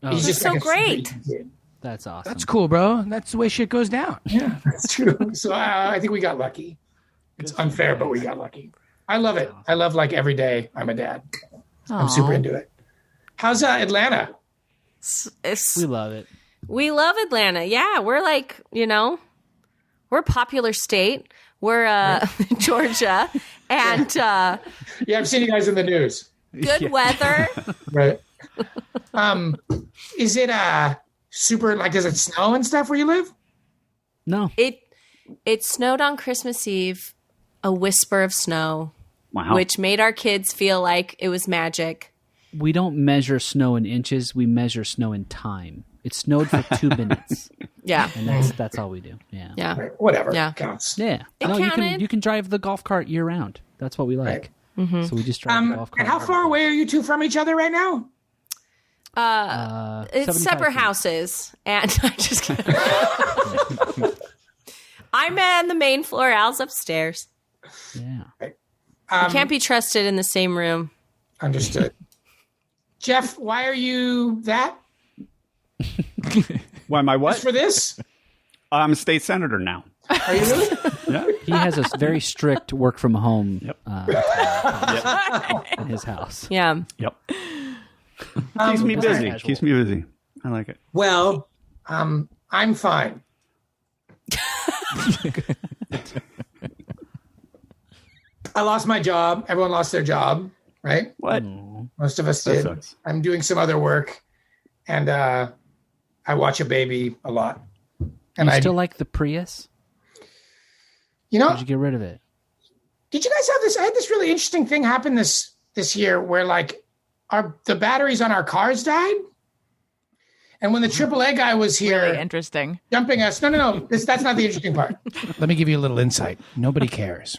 He's just so like a great. sweet kid. That's awesome. That's cool, bro. That's the way shit goes down. Yeah, that's true. So I think we got lucky. It's unfair, but we got lucky. I love it. I love like every day I'm a dad. I'm super into it. How's Atlanta? We love it. We love Atlanta. Yeah, we're like, we're a popular state. We're Georgia, and Yeah, I've seen you guys in the news. good weather. Right. Is it super, like, does it snow and stuff where you live? No. It snowed on Christmas Eve, a whisper of snow, Wow. which made our kids feel like it was magic. We don't measure snow in inches. We measure snow in time. It snowed for 2 minutes, Yeah, and that's all we do. Yeah. yeah. Right. Whatever. Yeah. Counts. Yeah. It No, counted. you can drive the golf cart year round. That's what we like. Mm-hmm. So we just drive the golf cart. And how far away are you two from each other right now? It's 75 separate feet. houses, and I just kidding. I'm on the main floor. Al's upstairs. Yeah. You can't be trusted in the same room. Understood. Jeff, why are you that? Why am I what? Just for this? I'm a state senator now. Are you really? Yeah. He has a very strict work from home Yep. in his house. Yeah. Yep. Keeps me busy. casual. Keeps me busy. I like it. Well, I'm fine. I lost my job. Everyone lost their job, right? What? Most of us That did. sucks. I'm doing some other work, and I watch a baby a lot. And You I still like the Prius? you know, Did you get rid of it? did you guys have this? I had this really interesting thing happen this year where like the batteries on our cars died. And when the AAA guy was here Really interesting. jumping us, no, that's not the interesting part. Let me give you a little insight. Nobody cares.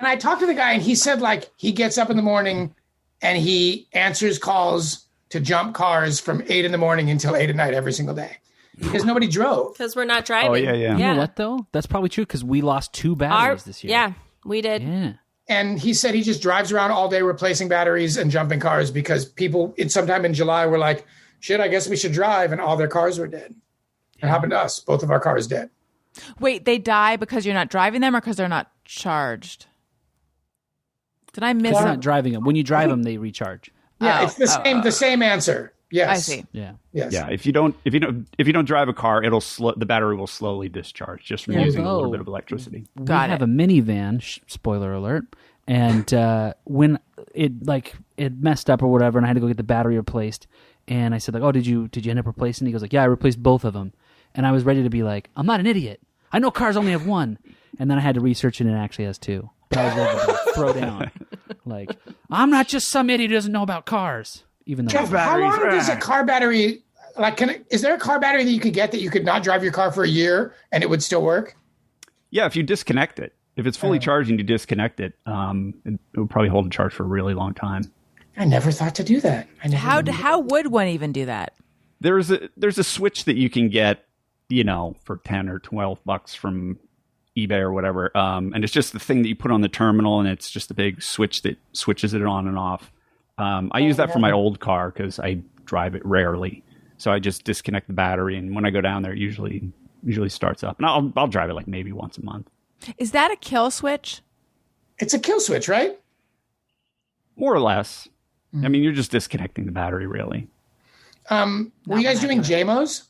And I talked to the guy, and he said like he gets up in the morning and he answers calls to jump cars from 8 in the morning until 8 at night every single day because nobody drove. Because we're not driving. Oh, yeah. You know what, though? That's probably true because we lost 2 batteries this year. Yeah, we did. Yeah. And he said he just drives around all day replacing batteries and jumping cars because people sometime in July were like, shit, I guess we should drive. And all their cars were dead. It happened to us. Both of our cars dead. Wait, they die because you're not driving them or because they're not charged? Did I miss You're it? not driving them. When you drive them, they recharge. Yeah, Oh, it's the same answer. Yes. I see. Yeah. Yes. Yeah. If you don't drive a car, the battery will slowly discharge just from using a little bit of electricity. Got we have it. a minivan, spoiler alert, and when it messed up or whatever, and I had to go get the battery replaced, and I said like, oh, did you end up replacing it? He goes like, yeah, I replaced both of them, and I was ready to be like, I'm not an idiot. I know cars only have one, and then I had to research it, and it actually has 2. I was ready to like, throw down, like I'm not just some idiot who doesn't know about cars, even though. Jeff, how long does a car battery, is there a car battery that you could get that you could not drive your car for a year and it would still work? Yeah, if you disconnect it. If it's fully charged and you disconnect it, it would probably hold a charge for a really long time. I never thought to do that. How would one even do that? There's a switch that you can get, for $10 or $12 from eBay or whatever. And it's just the thing that you put on the terminal, and it's just a big switch that switches it on and off. I use that for my old car because I drive it rarely. So I just disconnect the battery, and when I go down there, it usually starts up. And I'll drive it like maybe once a month. Is that a kill switch? It's a kill switch, right? More or less. I mean, you're just disconnecting the battery, really. Were you guys doing JMOs?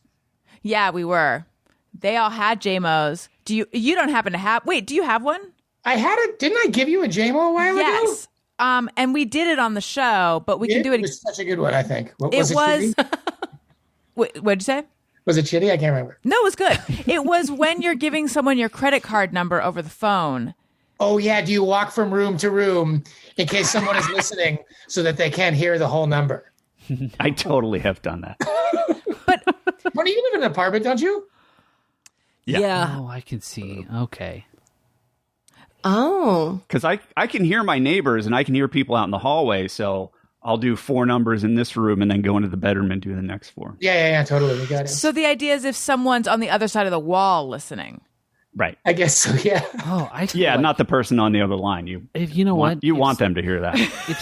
Yeah, we were. They all had JMOs. You don't happen to have? Wait, do you have one? I had it. Didn't I give you a JMO a while ago? Yes. And we did it on the show, but we can do it. It was such a good one, I think. It was. What'd you say? Was it shitty? I can't remember. No, it was good. It was when you're giving someone your credit card number over the phone. Oh, yeah. Do you walk from room to room in case someone is listening so that they can't hear the whole number? I totally have done that. But Tony, you live in an apartment, don't you? Yeah. Oh, I can see. Okay. Oh. Because I can hear my neighbors and I can hear people out in the hallway. So I'll do 4 numbers in this room and then go into the bedroom and do the next 4. Yeah, totally. We got it. So the idea is if someone's on the other side of the wall listening. Right. I guess so, yeah. Oh, I feel Yeah, like not the person on the other line. if you know what You if- want them to hear that. If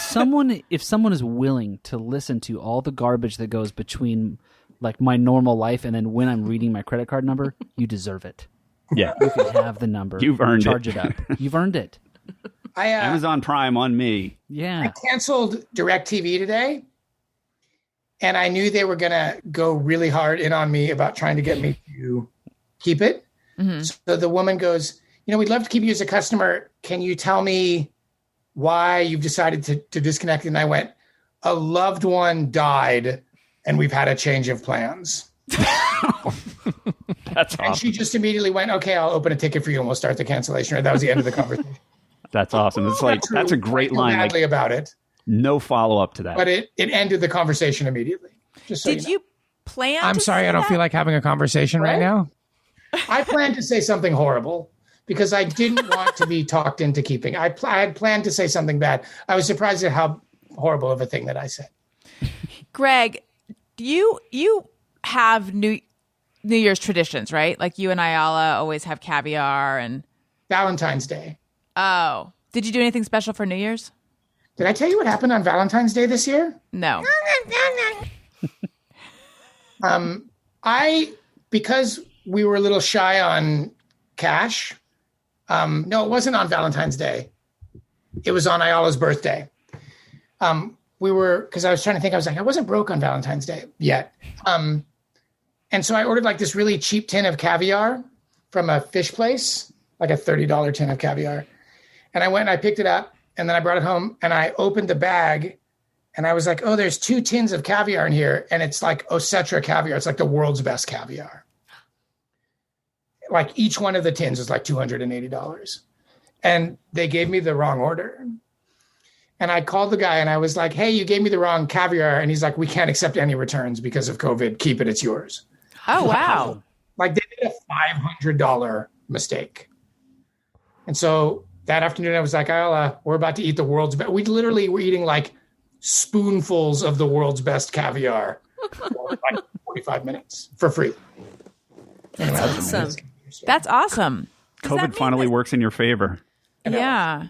someone is willing to listen to all the garbage that goes between like my normal life and then when I'm reading my credit card number, you deserve it. Yeah. You can have the number. You've earned Charge it. it up. You've earned it. Amazon Prime on me. Yeah. I canceled DirecTV today, and I knew they were going to go really hard in on me about trying to get me to keep it. Mm-hmm. So the woman goes, we'd love to keep you as a customer. Can you tell me why you've decided to disconnect? And I went, a loved one died, and we've had a change of plans. That's And awesome. she just immediately went, okay, I'll open a ticket for you and we'll start the cancellation. That was the end of the conversation. That's awesome. It's like, that's a great line. Like, Badly about it, no follow up to that. but it ended the conversation immediately. Just so Did know. you plan? I'm to sorry, say I don't that? feel like having a conversation right now. I planned to say something horrible because I didn't want to be talked into keeping. I had planned to say something bad. I was surprised at how horrible of a thing that I said. Greg, you have New Year's traditions, right? Like you and Ayala always have caviar and Valentine's Day. oh, did you do anything special for New Year's? Did I tell you what happened on Valentine's Day this year? No. Because we were a little shy on cash. No, it wasn't on Valentine's Day. It was on Ayala's birthday. Because I was trying to think, I was like, I wasn't broke on Valentine's Day yet. And so I ordered like this really cheap tin of caviar from a fish place, like a $30 tin of caviar. And I went and I picked it up and then I brought it home and I opened the bag and I was like, oh, there's 2 tins of caviar in here. And it's like Osetra caviar. It's like the world's best caviar. Like each one of the tins is like $280. And they gave me the wrong order. And I called the guy and I was like, hey, you gave me the wrong caviar. And he's like, we can't accept any returns because of COVID. Keep it. It's yours. Oh, wow. Like they did a $500 mistake. And so that afternoon I was like, we're about to eat the world's best. We literally were eating like spoonfuls of the world's best caviar for like 45 minutes for free. Anyway, That's awesome. That's awesome. Does that COVID mean finally that- works in your favor. Yeah.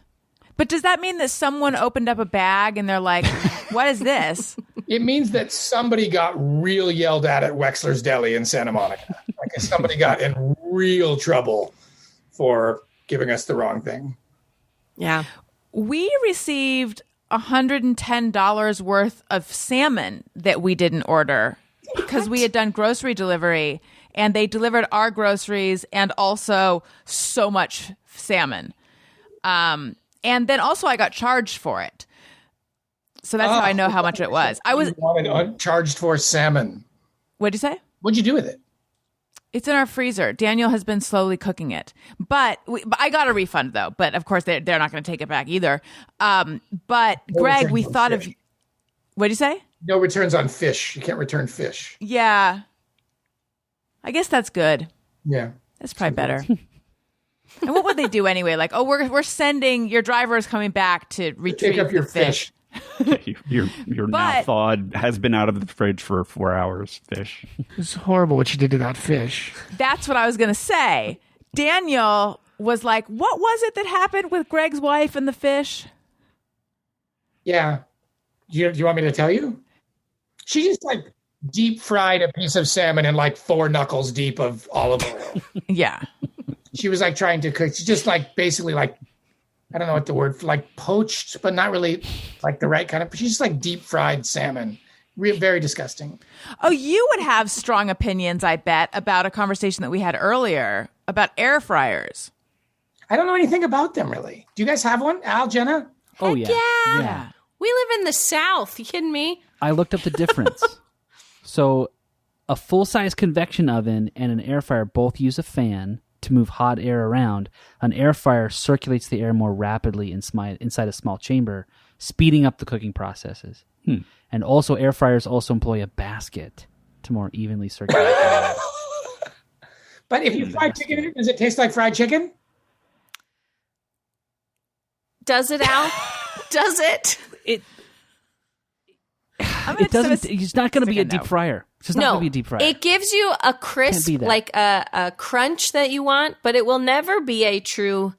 But does that mean that someone opened up a bag and they're like, what is this? It means that somebody got real yelled at Wexler's Deli in Santa Monica. Like somebody got in real trouble for giving us the wrong thing. Yeah. We received $110 worth of salmon that we didn't order because we had done grocery delivery and they delivered our groceries and also so much salmon. And then also I got charged for it. So that's how I know how much it was. I was You wanted uncharged for salmon. What'd you say? What'd you do with it? It's in our freezer. Daniel has been slowly cooking it, but I got a refund though. But of course, they're not going to take it back either. But Greg, we thought of. What'd you say? No returns on fish. You can't return fish. Yeah, I guess that's good. Yeah, that's probably better. And what would they do anyway? Like, oh, we're sending your driver is coming back to retrieve up your the fish. You're now thawed, has been out of the fridge for 4 hours, fish. It's horrible what you did to that fish. That's what I was going to say. Daniel was like, what was it that happened with Greg's wife and the fish? Yeah. Do you want me to tell you? She just like deep fried a piece of salmon in like 4 knuckles deep of olive oil. Yeah. She was like trying to cook. She just like basically like I don't know what the word, like poached, but not really like the right kind of, she's just like deep fried salmon. Very disgusting. Oh, you would have strong opinions, I bet, about a conversation that we had earlier about air fryers. I don't know anything about them, really. Do you guys have one? Al, Jenna? Oh, yeah. Yeah. We live in the South. You kidding me? I looked up the difference. So a full-size convection oven and an air fryer both use a fan to move hot air around. An air fryer circulates the air more rapidly inside a small chamber, speeding up the cooking processes. And also, air fryers also employ a basket to more evenly circulate the air. But if you fry chicken, does it taste like fried chicken? Does it, Al? Does it? It doesn't. It's not going to be a deep fryer. It's just not going to be a deep fryer. It gives you a crisp, like a crunch that you want, but it will never be a true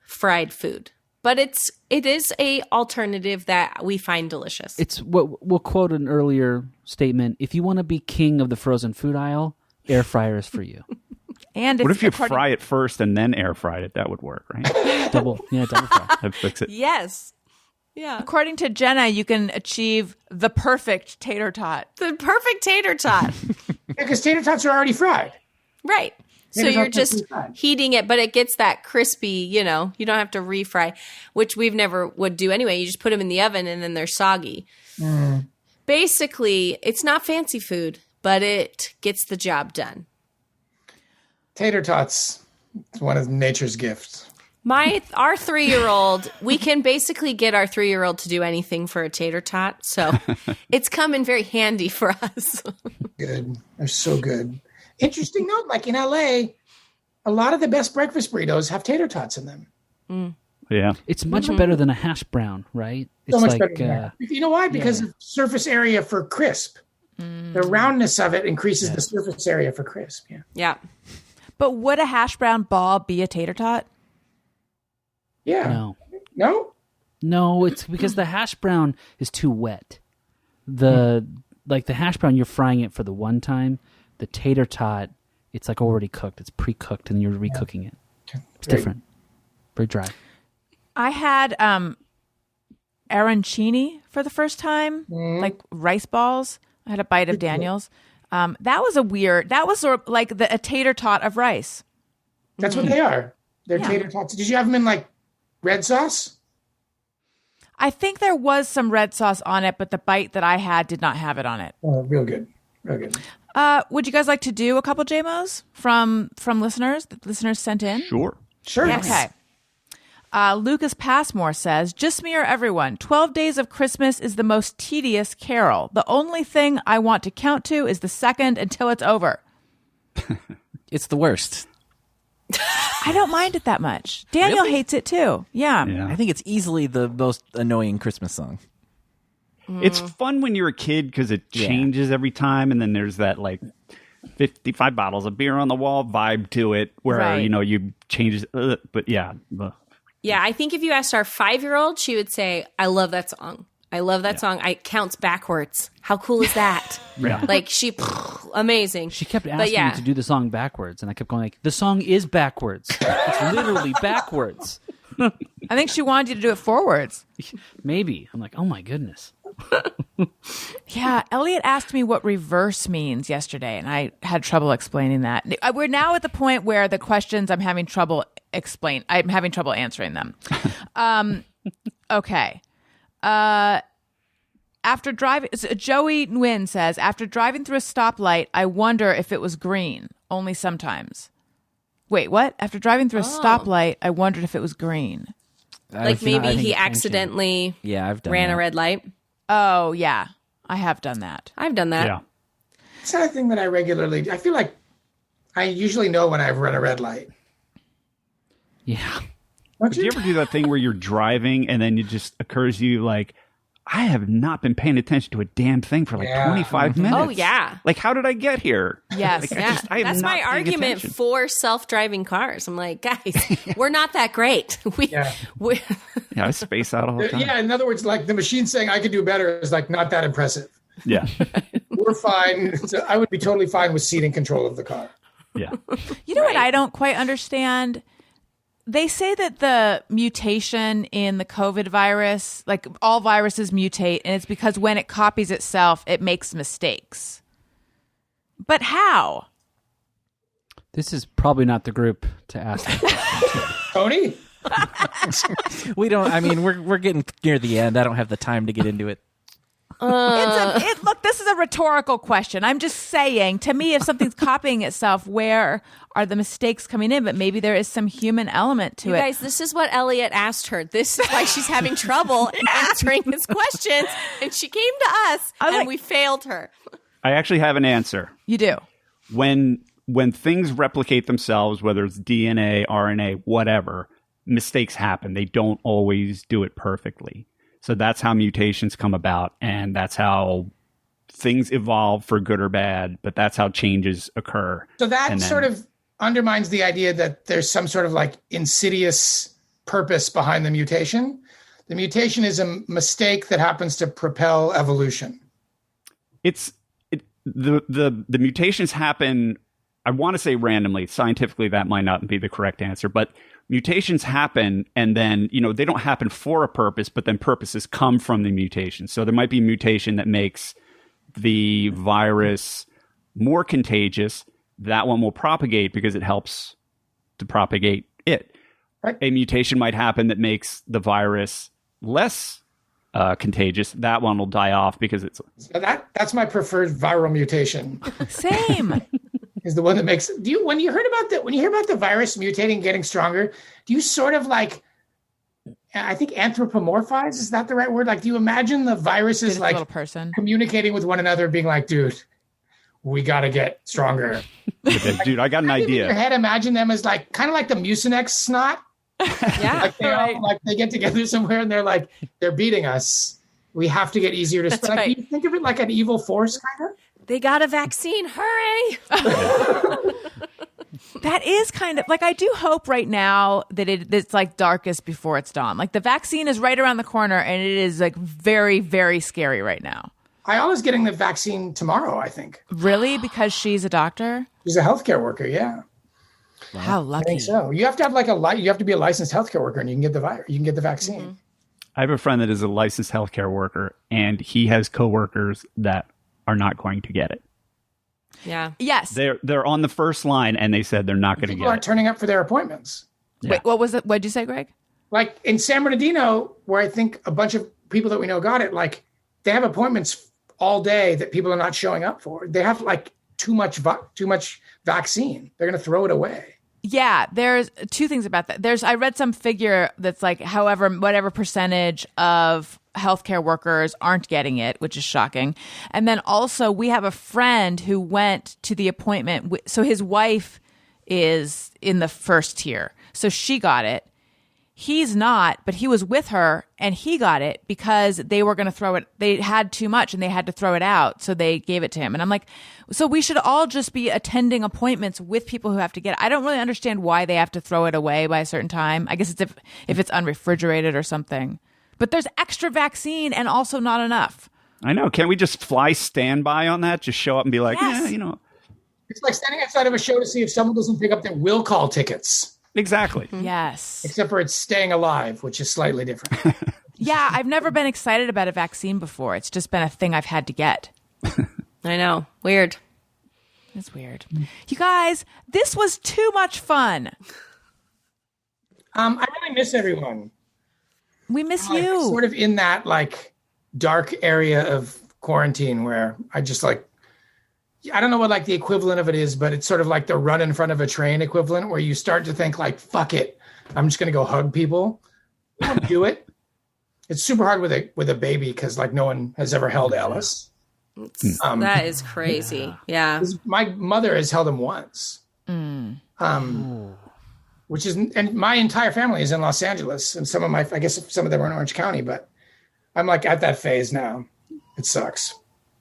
fried food. But it is a alternative that we find delicious. It's what we'll quote an earlier statement. If you want to be king of the frozen food aisle, air fryer is for you. And what if you fry it first and then air fry it? That would work, right? double fry. That'd fix it. Yes. Yeah. According to Jenna, you can achieve the perfect tater tot. The perfect tater tot. Because tater tots are already fried. Right. So you're just heating it, but it gets that crispy, you don't have to refry, which we've never would do anyway. You just put them in the oven and then they're soggy. Basically, it's not fancy food, but it gets the job done. Tater tots, it's one of nature's gifts. Our 3-year-old, we can basically get our 3-year-old to do anything for a tater tot. So it's come in very handy for us. Good. They're so good. Interesting note, like in LA, a lot of the best breakfast burritos have tater tots in them. Yeah. It's much better than a hash brown, right? It's So much better than that. You know why? Because of surface area for crisp. The roundness of it increases the surface area for crisp. Yeah. But would a hash brown ball be a tater tot? Yeah. No, it's because the hash brown is too wet. The hash brown, you're frying it for the one time. The tater tot, it's like already cooked. It's pre-cooked, and you're recooking it. It's different. Very dry. I had arancini for the first time, like rice balls. I had a bite of Daniel's. That was sort of like a tater tot of rice. That's what they are. They're tater tots. Did you have them in like red sauce? I think there was some red sauce on it, but the bite that I had did not have it on it. Oh, real good. Real good. Would you guys like to do a couple JMOs from listeners that listeners sent in? Sure. Yes. Okay. Lucas Passmore says, just me or everyone, 12 Days of Christmas is the most tedious carol. The only thing I want to count to is the second until it's over. It's the worst. I don't mind it that much. Daniel hates it too. Yeah. I think it's easily the most annoying Christmas song. It's fun when you're a kid because it changes every time, and then there's that like 55 bottles of beer on the wall vibe to it where you change it. But yeah. Yeah, I think if you asked our 5-year-old, she would say, I love that song. I love that song. It counts backwards. How cool is that? Like amazing. She kept asking me to do the song backwards, and I kept going like, the song is backwards. It's literally backwards. I think she wanted you to do it forwards. Maybe. I'm like, oh my goodness. Yeah, Elliot asked me what reverse means yesterday, and I had trouble explaining that. We're now at the point where the questions I'm having trouble answering them. Okay. After driving, Joey Nguyen says, after driving through a stoplight, I wonder if it was green. Only sometimes. Wait, what? After driving through a stoplight, I wondered if it was green. Like maybe he accidentally ran a red light. Oh, yeah. I have done that. I've done that. Yeah. It's not a thing that I feel like I usually know when I've run a red light. Yeah. Do you ever do that thing where you're driving and then it just occurs to you like, I have not been paying attention to a damn thing for like 25 minutes. Oh, yeah. Like, how did I get here? Yes. That's my argument for self-driving cars. I'm like, guys, we're not that great. I space out all the time. Yeah, in other words, like the machine saying I could do better is like not that impressive. Yeah. We're fine. So I would be totally fine with seating control of the car. Yeah. You know what I don't quite understand they say that the mutation in the COVID virus, like all viruses mutate, and it's because when it copies itself, it makes mistakes. But how? This is probably not the group to ask. Tony? We don't. I mean, we're getting near the end. I don't have the time to get into it. Look, this is a rhetorical question. I'm just saying, to me, if something's copying itself, where are the mistakes coming in? But maybe there is some human element to You it. guys, this is what Elliot asked her. This is why she's having trouble answering his questions. And she came to us, and we failed her. I actually have an answer. You do. When things replicate themselves, whether it's DNA, RNA, whatever, mistakes happen. They don't always do it perfectly. So that's how mutations come about, and that's how things evolve for good or bad, but that's how changes occur. So that sort of undermines the idea that there's some sort of like insidious purpose behind the mutation. The mutation is a mistake that happens to propel evolution. The mutations happen, I want to say randomly. Scientifically, that might not be the correct answer, but mutations happen, and then, they don't happen for a purpose, but then purposes come from the mutation. So there might be a mutation that makes the virus more contagious. That one will propagate because it helps to propagate it. Right. A mutation might happen that makes the virus less contagious. That one will die off because it's... So that's my preferred viral mutation. Same. Is the one that makes when you hear about the virus mutating, getting stronger, do you sort of like, I think anthropomorphize, is that the right word? Like, do you imagine the viruses like little person communicating with one another, being like, dude, we got to get stronger. Dude, I got an idea. In your head, imagine them as like, kind of like the Mucinex snot. Yeah. Like they get together somewhere and they're beating us. We have to get easier to That's spell. right. Like, you think of it like an evil force, kind of? They got a vaccine. Hurry. That is kind of like, I do hope right now that it's like darkest before it's dawn. Like the vaccine is right around the corner, and it is like very, very scary right now. Iola's getting the vaccine tomorrow, I think. Really? Because she's a doctor? She's a healthcare worker, yeah. How I lucky. think so. You have to have you have to be a licensed healthcare worker, and you can get the virus. You can get the vaccine. Mm-hmm. I have a friend that is a licensed healthcare worker, and he has coworkers that are not going to get it. Yeah. Yes. They're on the first line, and they said they're not going to People get aren't it. turning up for their appointments. Wait, what was it? What did you say, Greg? Like in San Bernardino, where I think a bunch of people that we know got it, like they have appointments all day that people are not showing up for. They have like too much vaccine. They're going to throw it away. Yeah, there's two things about that. I read some figure that's like, whatever percentage of healthcare workers aren't getting it, which is shocking. And then also we have a friend who went to the appointment. So his wife is in the first tier. So she got it. He's not, but he was with her and he got it because they were going to throw it. They had too much and they had to throw it out. So they gave it to him. And I'm like, so we should all just be attending appointments with people who have to get it. I don't really understand why they have to throw it away by a certain time. I guess it's if it's unrefrigerated or something. But there's extra vaccine and also not enough. I know. Can't we just fly standby on that? Just show up and be like, Yes. It's like standing outside of a show to see if someone doesn't pick up their will call tickets. Exactly. Yes. Except for it's staying alive, which is slightly different. Yeah, I've never been excited about a vaccine before. It's just been a thing I've had to get. I know. Weird. It's weird. You guys, this was too much fun. I really miss everyone. We miss Like, you. sort of in that like dark area of quarantine where I just like, I don't know what like the equivalent of it is, but it's sort of like the run in front of a train equivalent where you start to think like, fuck it, I'm just going to go hug people. Don't do it. It's super hard with a baby because like no one has ever held Ellis. That is crazy. Yeah. My mother has held him once. Which is, and my entire family is in Los Angeles, and I guess some of them are in Orange County, but I'm like at that phase now. It sucks.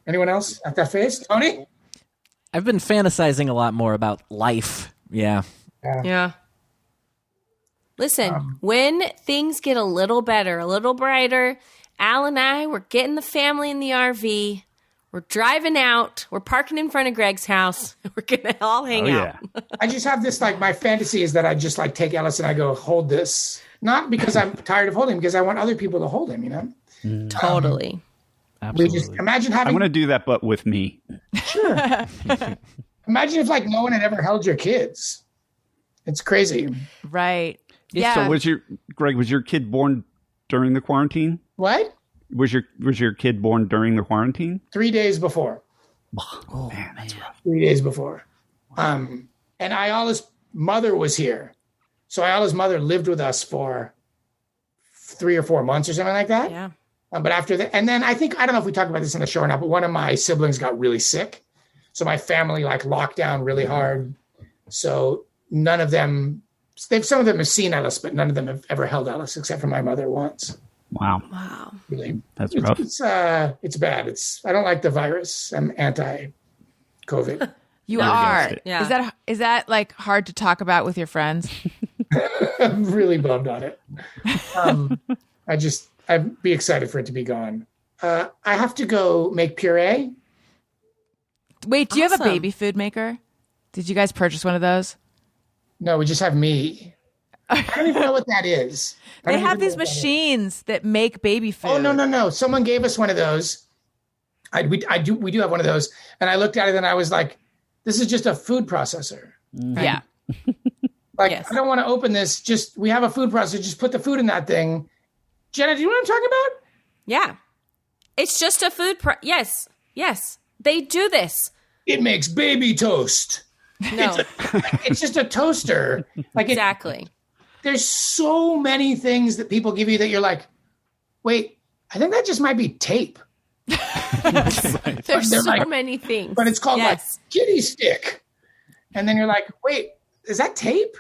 Anyone else at that phase? Tony? I've been fantasizing a lot more about life. Yeah. Yeah. Listen, when things get a little better, a little brighter, Al and I, we're getting the family in the RV. We're driving out. We're parking in front of Greg's house. We're going to all hang out. I just have this, like, my fantasy is that I just, like, take Ellis and I go, hold this. Not because I'm tired of holding him, because I want other people to hold him, you know? Totally. Absolutely. We just imagine having. I want to do that, but with me. Sure. Imagine if, like, no one had ever held your kids. It's crazy. Right. So was your kid born during the quarantine? What? Was your kid born during the quarantine? 3 days before. Oh, man, that's rough. 3 days before. And Ayala's mother was here. So Ayala's mother lived with us for 3 or 4 months or something like that. Yeah. But after that, and then I don't know if we talked about this in the show or not, but one of my siblings got really sick. So my family like locked down really hard. So none of them, some of them have seen Ellis, but none of them have ever held Ellis except for my mother once. Wow. Really. That's rough. It's bad. I don't like the virus. I'm anti-COVID. You are. Yeah. Is that like hard to talk about with your friends? I'm really bummed on it. I'd be excited for it to be gone. I have to go make puree. Wait, do you have a baby food maker? Did you guys purchase one of those? No, we just have me. I don't even know what that is. They have these machines that make baby food. Oh, no. Someone gave us one of those. We do have one of those. And I looked at it and I was like, this is just a food processor. Yeah. Like, I don't want to open this. We have a food processor. Just put the food in that thing. Jenna, do you know what I'm talking about? Yeah. It's just a food. Yes. They do this. It makes baby toast. No. It's just a toaster. Like exactly. There's so many things that people give you that you're like, wait, I think that just might be tape. There's so many things. But it's called like kitty stick. And then you're like, wait, is that tape?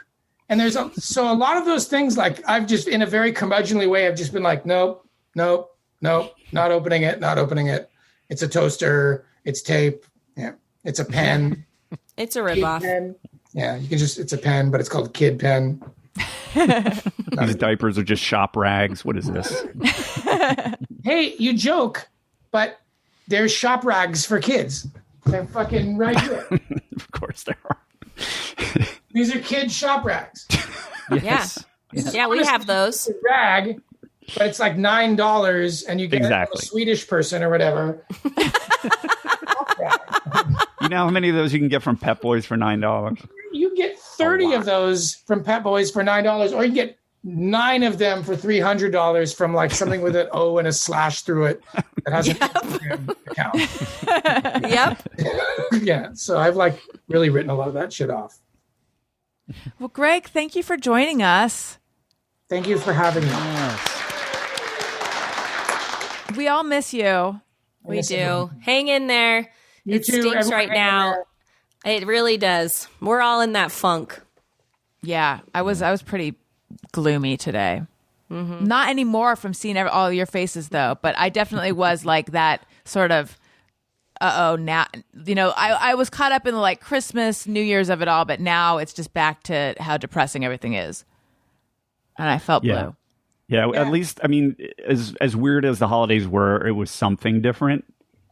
And so a lot of those things, like I've just, in a very curmudgeonly way, I've just been like, nope, not opening it. It's a toaster. It's tape. Yeah. It's a pen. It's a ripoff. Yeah. It's a pen, but it's called kid pen. These diapers are just shop rags. What is this? Hey, you joke, but there's shop rags for kids. They're fucking right here. Of course there are. These are kids shop rags. Yes. Yeah, we have those. It's a rag, but it's like $9 and you get a Swedish person or whatever. You know how many of those you can get from Pep Boys for $9? You get 30 of those from Pep Boys for $9, or you get 9 of them for $300 from like something with an O and a slash through it that has an Instagram account. Yep. Yeah. So I've like really written a lot of that shit off. Well, Greg, thank you for joining us. Thank you for having me. We all miss you. We do. Hang in there. It too, stinks right everyone now. It really does. We're all in that funk. Yeah, I was pretty gloomy today. Mm-hmm. Not anymore from seeing all your faces though, but I definitely was like that sort of. Now I was caught up in the like Christmas, New Year's of it all, but now it's just back to how depressing everything is, and I felt blue. Yeah, at least I mean, as weird as the holidays were, it was something different.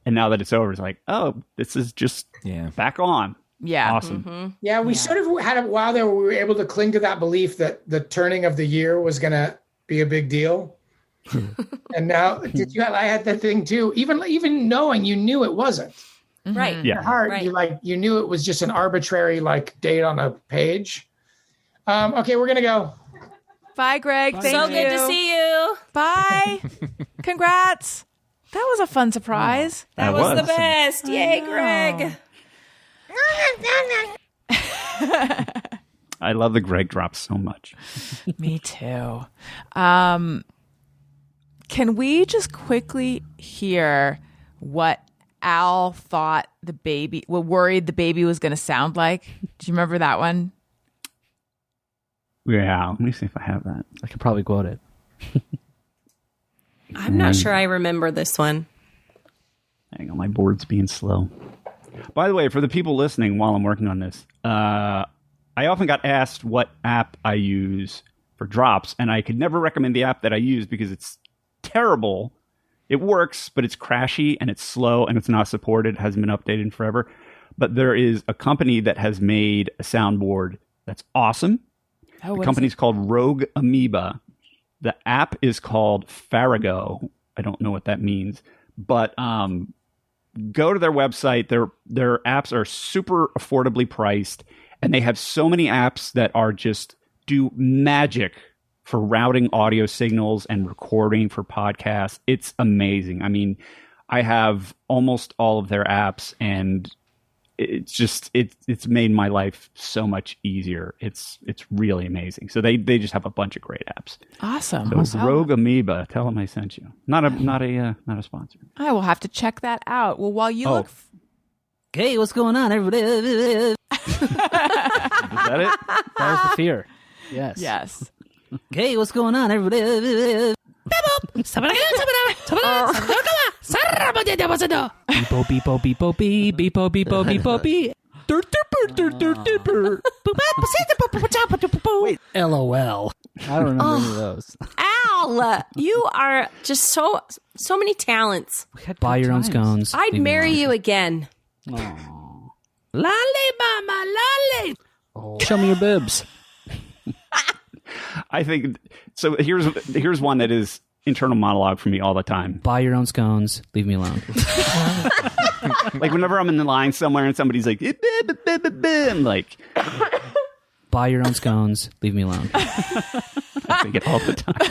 And now that it's over, it's like, oh, this is just back on. Yeah. Awesome. Mm-hmm. Yeah, we sort of had a while there where we were able to cling to that belief that the turning of the year was going to be a big deal. And now, I had that thing too. Even knowing, you knew it wasn't. Right. In your heart, you knew it was just an arbitrary like date on a page. Okay, we're going to go. Bye, Greg. Thank you. So good to see you. Bye. Congrats. That was a fun surprise. That was the best. Yay, Greg. I love the Greg drop so much. Me too. Can we just quickly hear what Al thought worried the baby was going to sound like? Do you remember that one? Yeah, let me see if I have that. I could probably quote it. I'm not sure I remember this one. Hang on, my board's being slow. By the way, for the people listening while I'm working on this, I often got asked what app I use for drops, and I could never recommend the app that I use because it's terrible It works, but it's crashy and it's slow and it's not supported. It hasn't been updated in forever. But there is a company that has made a soundboard that's awesome. The company's called Rogue Amoeba. The app is called Farago. I don't know what that means, but go to their website. Their apps are super affordably priced, and they have so many apps that are just do magic for routing audio signals and recording for podcasts. It's amazing. I mean, I have almost all of their apps, and it's just it's made my life so much easier. It's really amazing. So they just have a bunch of great apps. Awesome. So Rogue Amoeba, tell them I sent you. Not a sponsor. I will have to check that out. Well, while you look. Hey, what's going on, everybody? Is that it? That was the fear. Yes. Yes. Hey, what's going on, everybody? Beepo, beepo, beepo, bee, beepo, beepo, beepo, bee. Wait, LOL. I don't remember any of those. Al, you are just so many talents. Buy your own scones. I'd marry you again. Lolly, mama, lolly. Oh. Show me your boobs. I think so. Here's one that is internal monologue for me all the time. Buy your own scones. Leave me alone. Like whenever I'm in the line somewhere and somebody's like, I'm like, buy your own scones. Leave me alone. I think it all the time.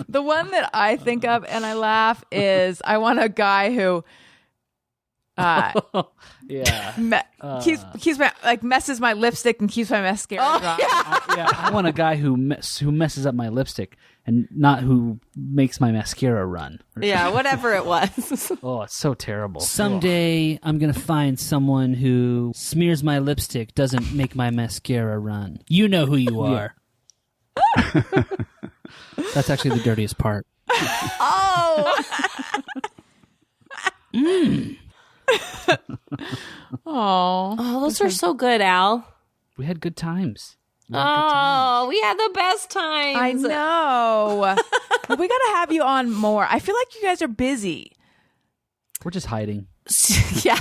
The one that I think of and I laugh is I want a guy who keeps my messes my lipstick and keeps my mascara dry. I want a guy who messes up my lipstick and not who makes my mascara run. Yeah, whatever it was. Oh, it's so terrible. Someday I'm gonna find someone who smears my lipstick, doesn't make my mascara run. You know who you are. That's actually the dirtiest part. Oh. Oh, those are so good, Al. We had good times. We had the best times. I know. Well, we got to have you on more. I feel like you guys are busy. We're just hiding. Yeah,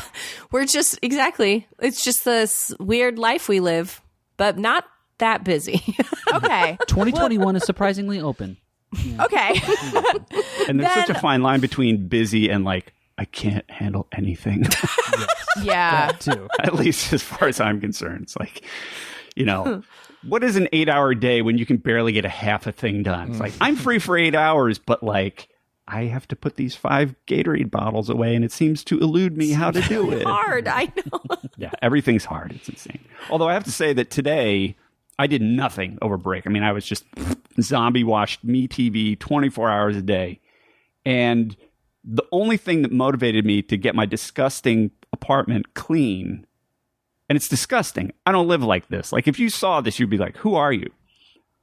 we're just exactly. It's just this weird life we live, but not that busy. Okay. 2021 is surprisingly open. Yeah. Okay. And there's such a fine line between busy and like, I can't handle anything. Yeah. That too. At least as far as I'm concerned. It's like, what is an 8-hour day when you can barely get a half a thing done? It's like, I'm free for 8 hours, but like, I have to put these 5 Gatorade bottles away, and it seems to elude me how to do it. Hard, I know. Yeah, everything's hard. It's insane. Although I have to say that today, I did nothing over break. I mean, I was just zombie watched me TV 24 hours a day. And the only thing that motivated me to get my disgusting apartment clean, and it's disgusting. I don't live like this. Like, if you saw this, you'd be like, who are you?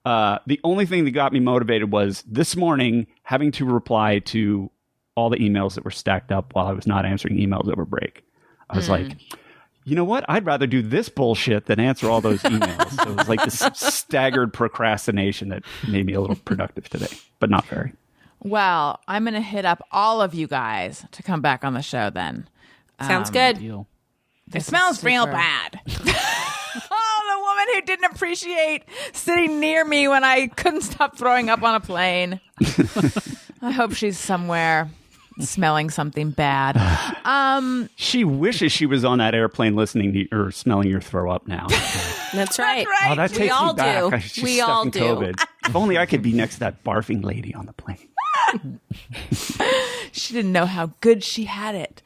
The only thing that got me motivated was this morning having to reply to all the emails that were stacked up while I was not answering emails over break. I was like, you know what? I'd rather do this bullshit than answer all those emails. So it was like this staggered procrastination that made me a little productive today, but not very. Well, I'm going to hit up all of you guys to come back on the show then. Sounds good. It smells real bad. Oh, the woman who didn't appreciate sitting near me when I couldn't stop throwing up on a plane. I hope she's somewhere smelling something bad. She wishes she was on that airplane listening to or smelling your throw up now. That's right. Oh, that takes all me back. do. She's We stuck all in do. COVID. If only I could be next to that barfing lady on the plane. She didn't know how good she had it.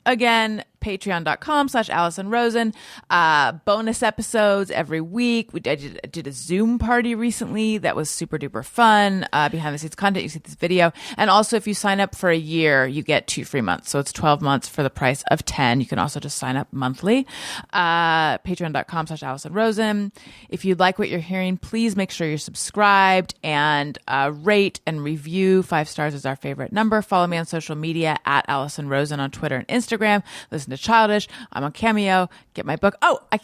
Again, patreon.com/Allison Rosen. Bonus episodes every week. I did a Zoom party recently that was super duper fun. Behind the scenes content, you see this video. And also, if you sign up for a year, you get 2 free months. So it's 12 months for the price of 10. You can also just sign up monthly. Patreon.com/Allison Rosen. If you like what you're hearing, please make sure you're subscribed and rate and review. 5 stars is our favorite number. Follow me on social media at Allison Rosen on Twitter and Instagram. Listen to to Childish. I'm on Cameo. Get my book. Oh, I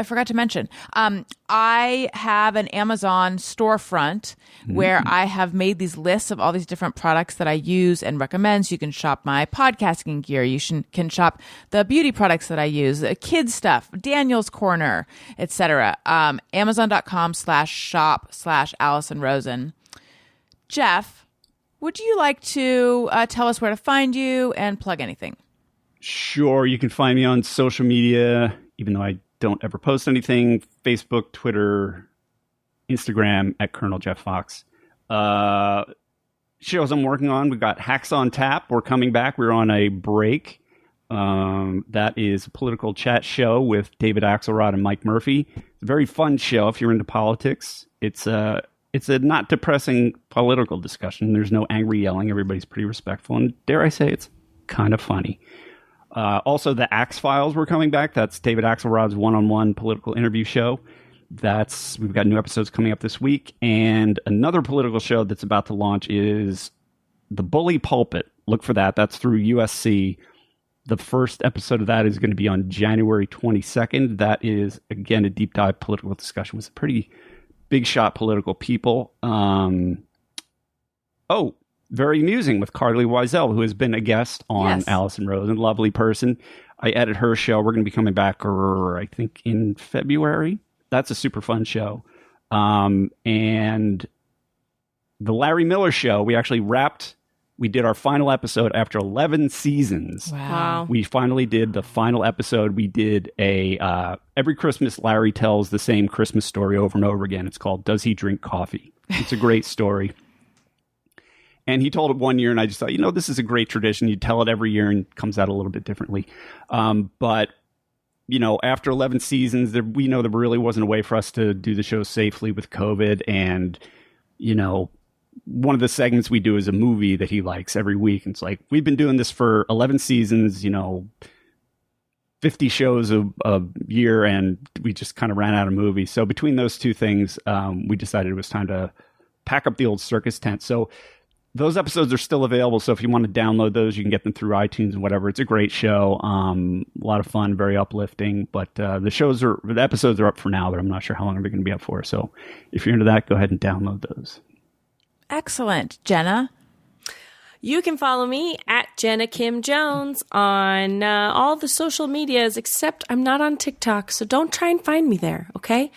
forgot to mention. I have an Amazon storefront where I have made these lists of all these different products that I use and recommend. So you can shop my podcasting gear. You can shop the beauty products that I use, the kids stuff, Daniel's Corner, etc. Amazon.com/shop/Allison Rosen. Jeff, would you like to tell us where to find you and plug anything? Sure. You can find me on social media, even though I don't ever post anything. Facebook, Twitter, Instagram at Colonel Jeff Fox. Shows I'm working on. We've got Hacks on Tap. We're coming back. We're on a break. That is a political chat show with David Axelrod and Mike Murphy. It's a very fun show if you're into politics. It's a not depressing political discussion. There's no angry yelling. Everybody's pretty respectful. And dare I say, it's kind of funny. Also, the Axe Files were coming back. That's David Axelrod's one-on-one political interview show. We've got new episodes coming up this week. And another political show that's about to launch is The Bully Pulpit. Look for that. That's through USC. The first episode of that is going to be on January 22nd. That is, again, a deep dive political discussion with some pretty big shot political people. Very amusing with Carly Wiesel, who has been a guest on Allison Rosen. Lovely person. I edit her show. We're going to be coming back, I think, in February. That's a super fun show. And the Larry Miller Show, we actually wrapped. We did our final episode after 11 seasons. Wow. We finally did the final episode. We did every Christmas, Larry tells the same Christmas story over and over again. It's called Does He Drink Coffee? It's a great story. And he told it one year, and I just thought, this is a great tradition. You tell it every year, and it comes out a little bit differently. But after 11 seasons, we know there really wasn't a way for us to do the show safely with COVID. And, one of the segments we do is a movie that he likes every week. And it's like, we've been doing this for 11 seasons, 50 shows a year, and we just kind of ran out of movies. So between those two things, we decided it was time to pack up the old circus tent. So those episodes are still available. So if you want to download those, you can get them through iTunes and whatever. It's a great show. A lot of fun, very uplifting. But the episodes are up for now, but I'm not sure how long they're going to be up for. So if you're into that, go ahead and download those. Excellent. Jenna? You can follow me at Jenna Kim Jones on all the social medias, except I'm not on TikTok, so don't try and find me there, okay?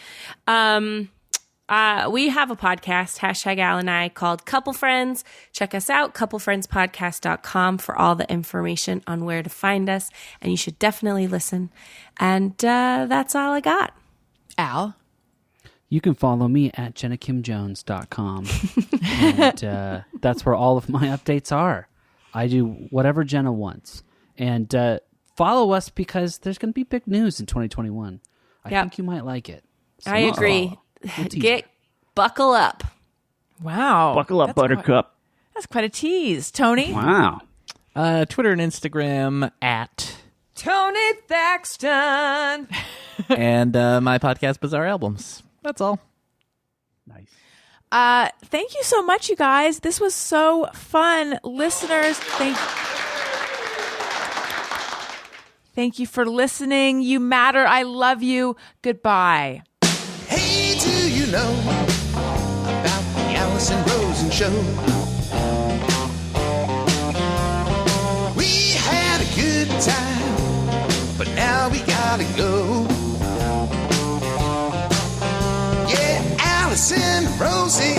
We have a podcast, #Al and I, called Couple Friends. Check us out, couplefriendspodcast.com for all the information on where to find us, and you should definitely listen. And that's all I got. Al? You can follow me at jennakimjones.com. And that's where all of my updates are. I do whatever Jenna wants. And follow us because there's going to be big news in 2021. I think you might like it. So, I agree. Buckle up. Wow. Buckle up, Buttercup. That's quite a tease. Tony? Wow. Twitter and Instagram at Tony Thaxton. and my podcast, Bizarre Albums. That's all. Nice. Thank you so much, you guys. This was so fun. Listeners, thank you for listening. You matter. I love you. Goodbye. Hey, do you know about the Allison Rosen Show? We had a good time, but now we gotta go. Yeah, Allison Rosen